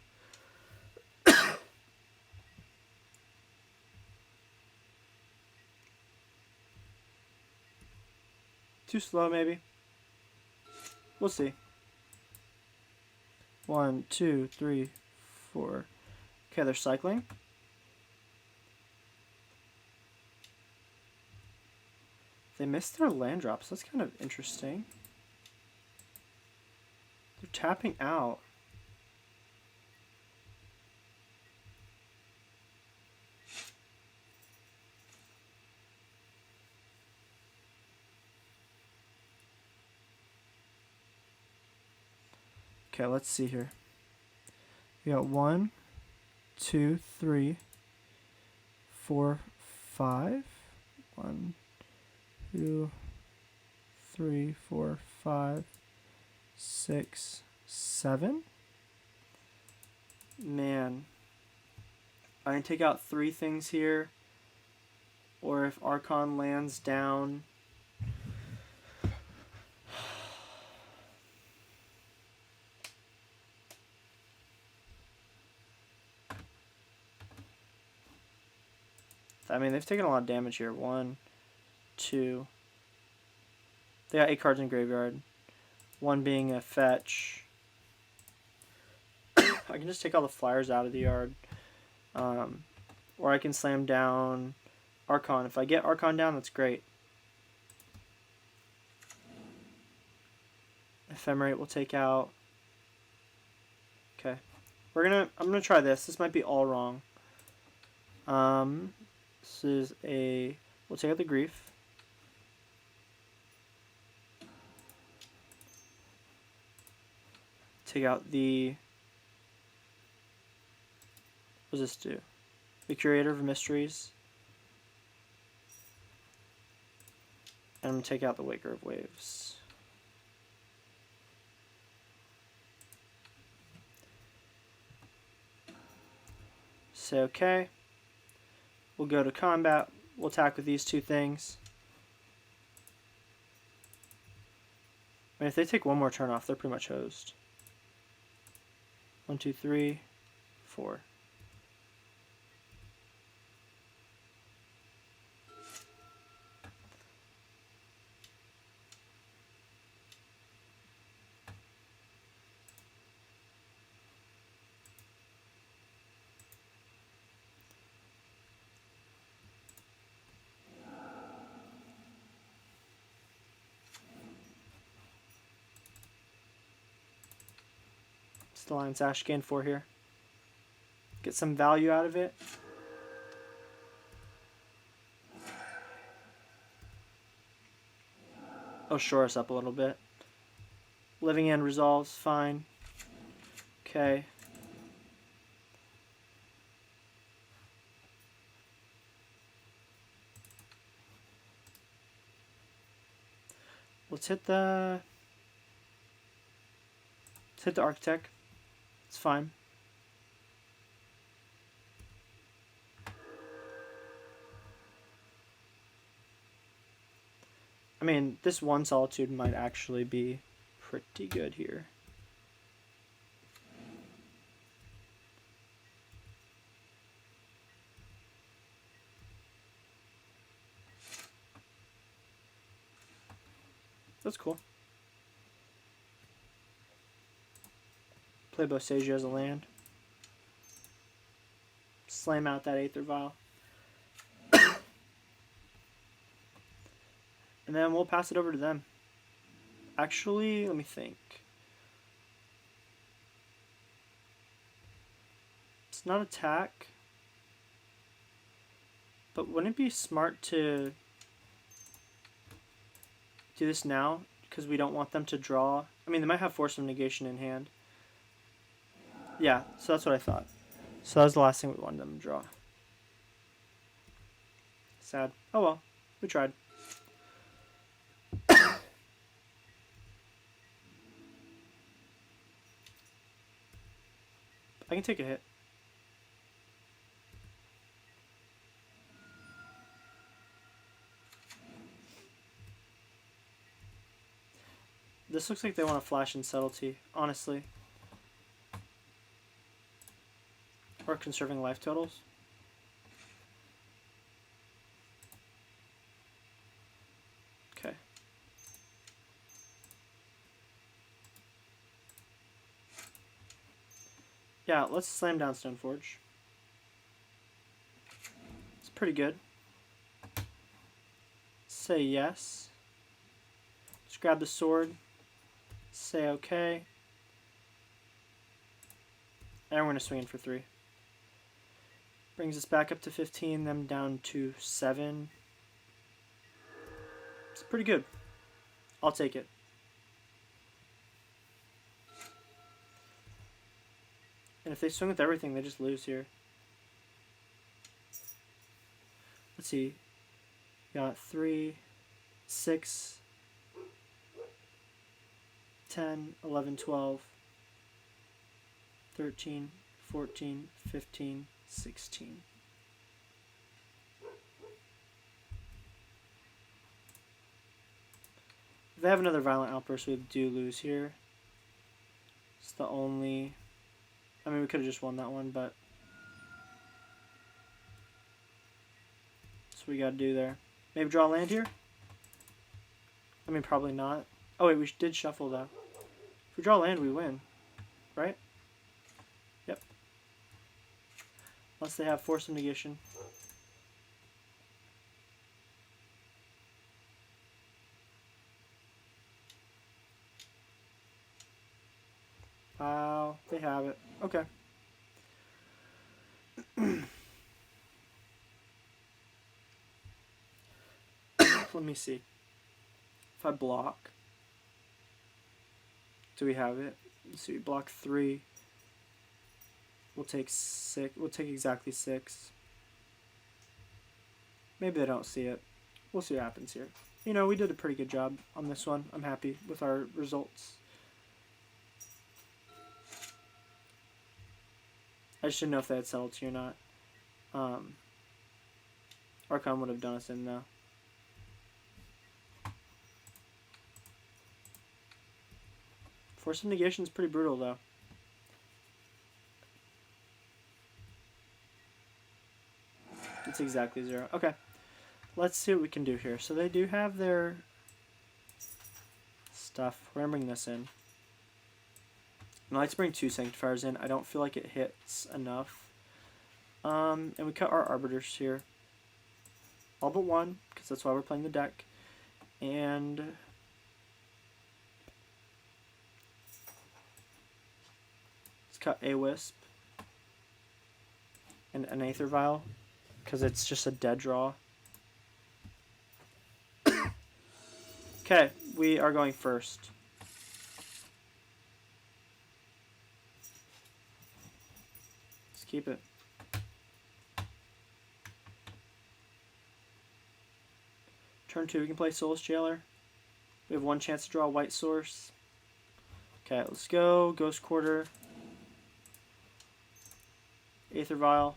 Too slow maybe. We'll see. 1, 2, 3, 4. Okay, they're cycling. They missed their land drops. That's kind of interesting. They're tapping out. Okay, let's see here. We got 1, 2, 3, 4, 5. 1, 2, 3, 4, 5, 6, 7. Man. I can take out 3 things here. Or if Archon lands down. I mean, they've taken a lot of damage here. 1, 2. They got 8 cards in graveyard. 1 being a fetch. I can just take all the flyers out of the yard. Or I can slam down Archon. If I get Archon down, that's great. Ephemerate will take out. Okay. I'm gonna try this. This might be all wrong. This is a... We'll take out the Grief. Take out the... What does this do? The Curator of Mysteries. And I'm going to take out the Waker of Waves. Say okay. We'll go to combat. We'll attack with these two things. I mean, if they take one more turn off, they're pretty much hosed. 1, 2, 3, 4. The Lion Sash gain 4 here. Get some value out of it. Oh, shore us up a little bit. Living End resolves, fine. Okay. Let's hit the Architect. It's fine. I mean, this one Solitude might actually be pretty good here. That's cool. Play Boseiju as a land. Slam out that Aether Vial. And then we'll pass it over to them. Actually, let me think. It's not attack. But wouldn't it be smart to do this now? Because we don't want them to draw. I mean, they might have Force of Negation in hand. Yeah, so that's what I thought. So that was the last thing we wanted them to draw. Sad. Oh well, we tried. I can take a hit. This looks like they want to flash in Subtlety, honestly. Or conserving life totals. Okay. Yeah, let's slam down Stoneforge. It's pretty good. Say yes. Just grab the sword. Say okay. And we're going to swing in for 3. Brings us back up to 15, them down to 7. It's pretty good. I'll take it. And if they swing with everything, they just lose here. Let's see. Got 3, 6, 10, 11, 12, 13, 14, 15, 16. If they have another Violent Outburst, we do lose here. It's the only... I mean, we could have just won that one, but... That's what we gotta do there. Maybe draw a land here? I mean, probably not. Oh wait, we did shuffle though. If we draw land, we win. Right? Yep. Unless they have Force of Negation. Wow, they have it. Okay. Let me see. If I block, do we have it? Let's see, we block 3. We'll take 6. We'll take exactly 6. Maybe they don't see it. We'll see what happens here. You know, we did a pretty good job on this one. I'm happy with our results. I just didn't know if they had subtlety or not. Archon would have done us in though. Force of Negation is pretty brutal though. It's exactly 0. Okay. Let's see what we can do here. So they do have their stuff. We're going to bring this in. And I like to bring 2 Sanctifiers in. I don't feel like it hits enough. And we cut our Arbiters here. All but 1, because that's why we're playing the deck. And let's cut a Wisp. And an Aether Vial, because it's just a dead draw. Okay, we are going first. Let's keep it. Turn 2, we can play Soulless Jailer. We have 1 chance to draw a white source. Okay, let's go. Ghost Quarter. Aether Vial.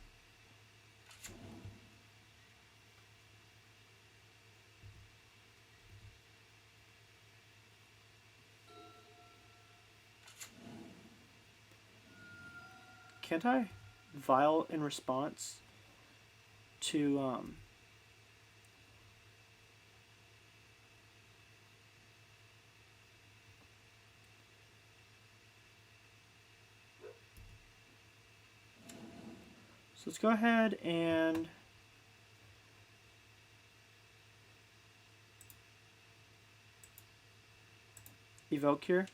Can't I Vial in response to so let's go ahead and evoke here.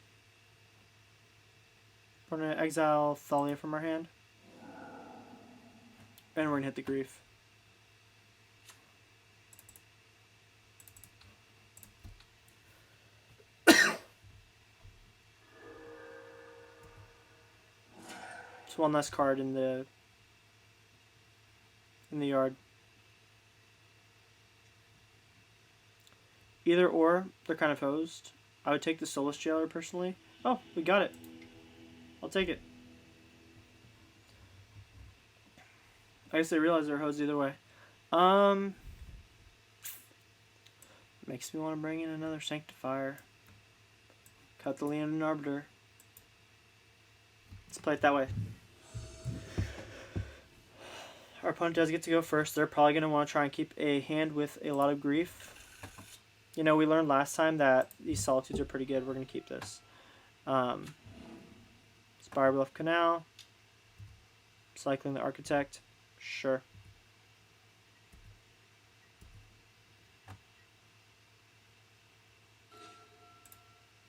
We're going to exile Thalia from our hand. And we're going to hit the Grief. It's one less card in the yard. Either or, they're kind of hosed. I would take the Soulless Jailer personally. Oh, we got it. I'll take it. I guess they realize they're hosed either way. Makes me want to bring in another Sanctifier. Cut the Leonin Arbiter. Let's play it that way. Our opponent does get to go first. They're probably going to want to try and keep a hand with a lot of grief. You know, we learned last time that these Solitudes are pretty good. We're going to keep this. Spirebluff Canal. Cycling the Architect. Sure.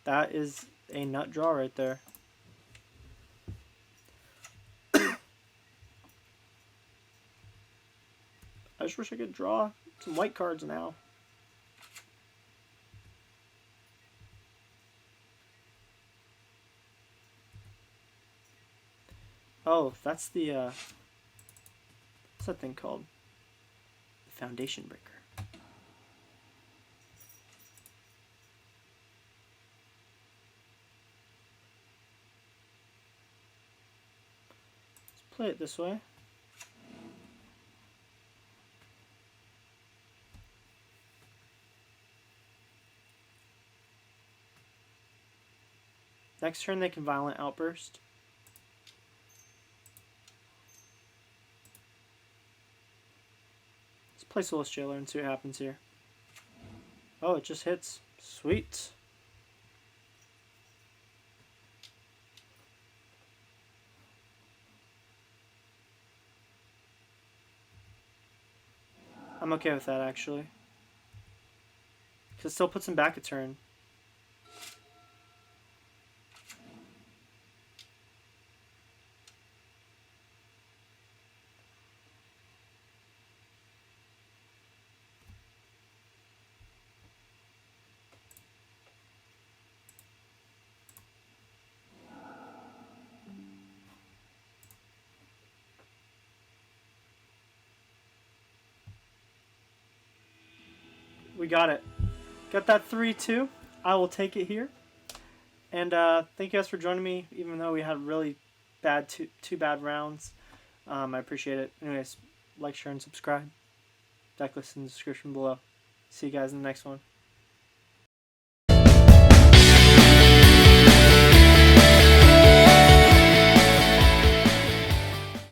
That is a nut draw right there. I just wish I could draw some white cards now. Oh, that's the, what's that thing called? The Foundation Breaker. Let's play it this way. Next turn they can Violent Outburst. Let's play Soulless Jailer and see what happens here. Oh, it just hits. Sweet. I'm okay with that actually. Because it still puts him back a turn. got it. Got that 3-2. I will take it here. And thank you guys for joining me, even though we had really bad two bad rounds. I appreciate it. Anyways, like, share, and subscribe. Decklist in the description below. See you guys in the next one.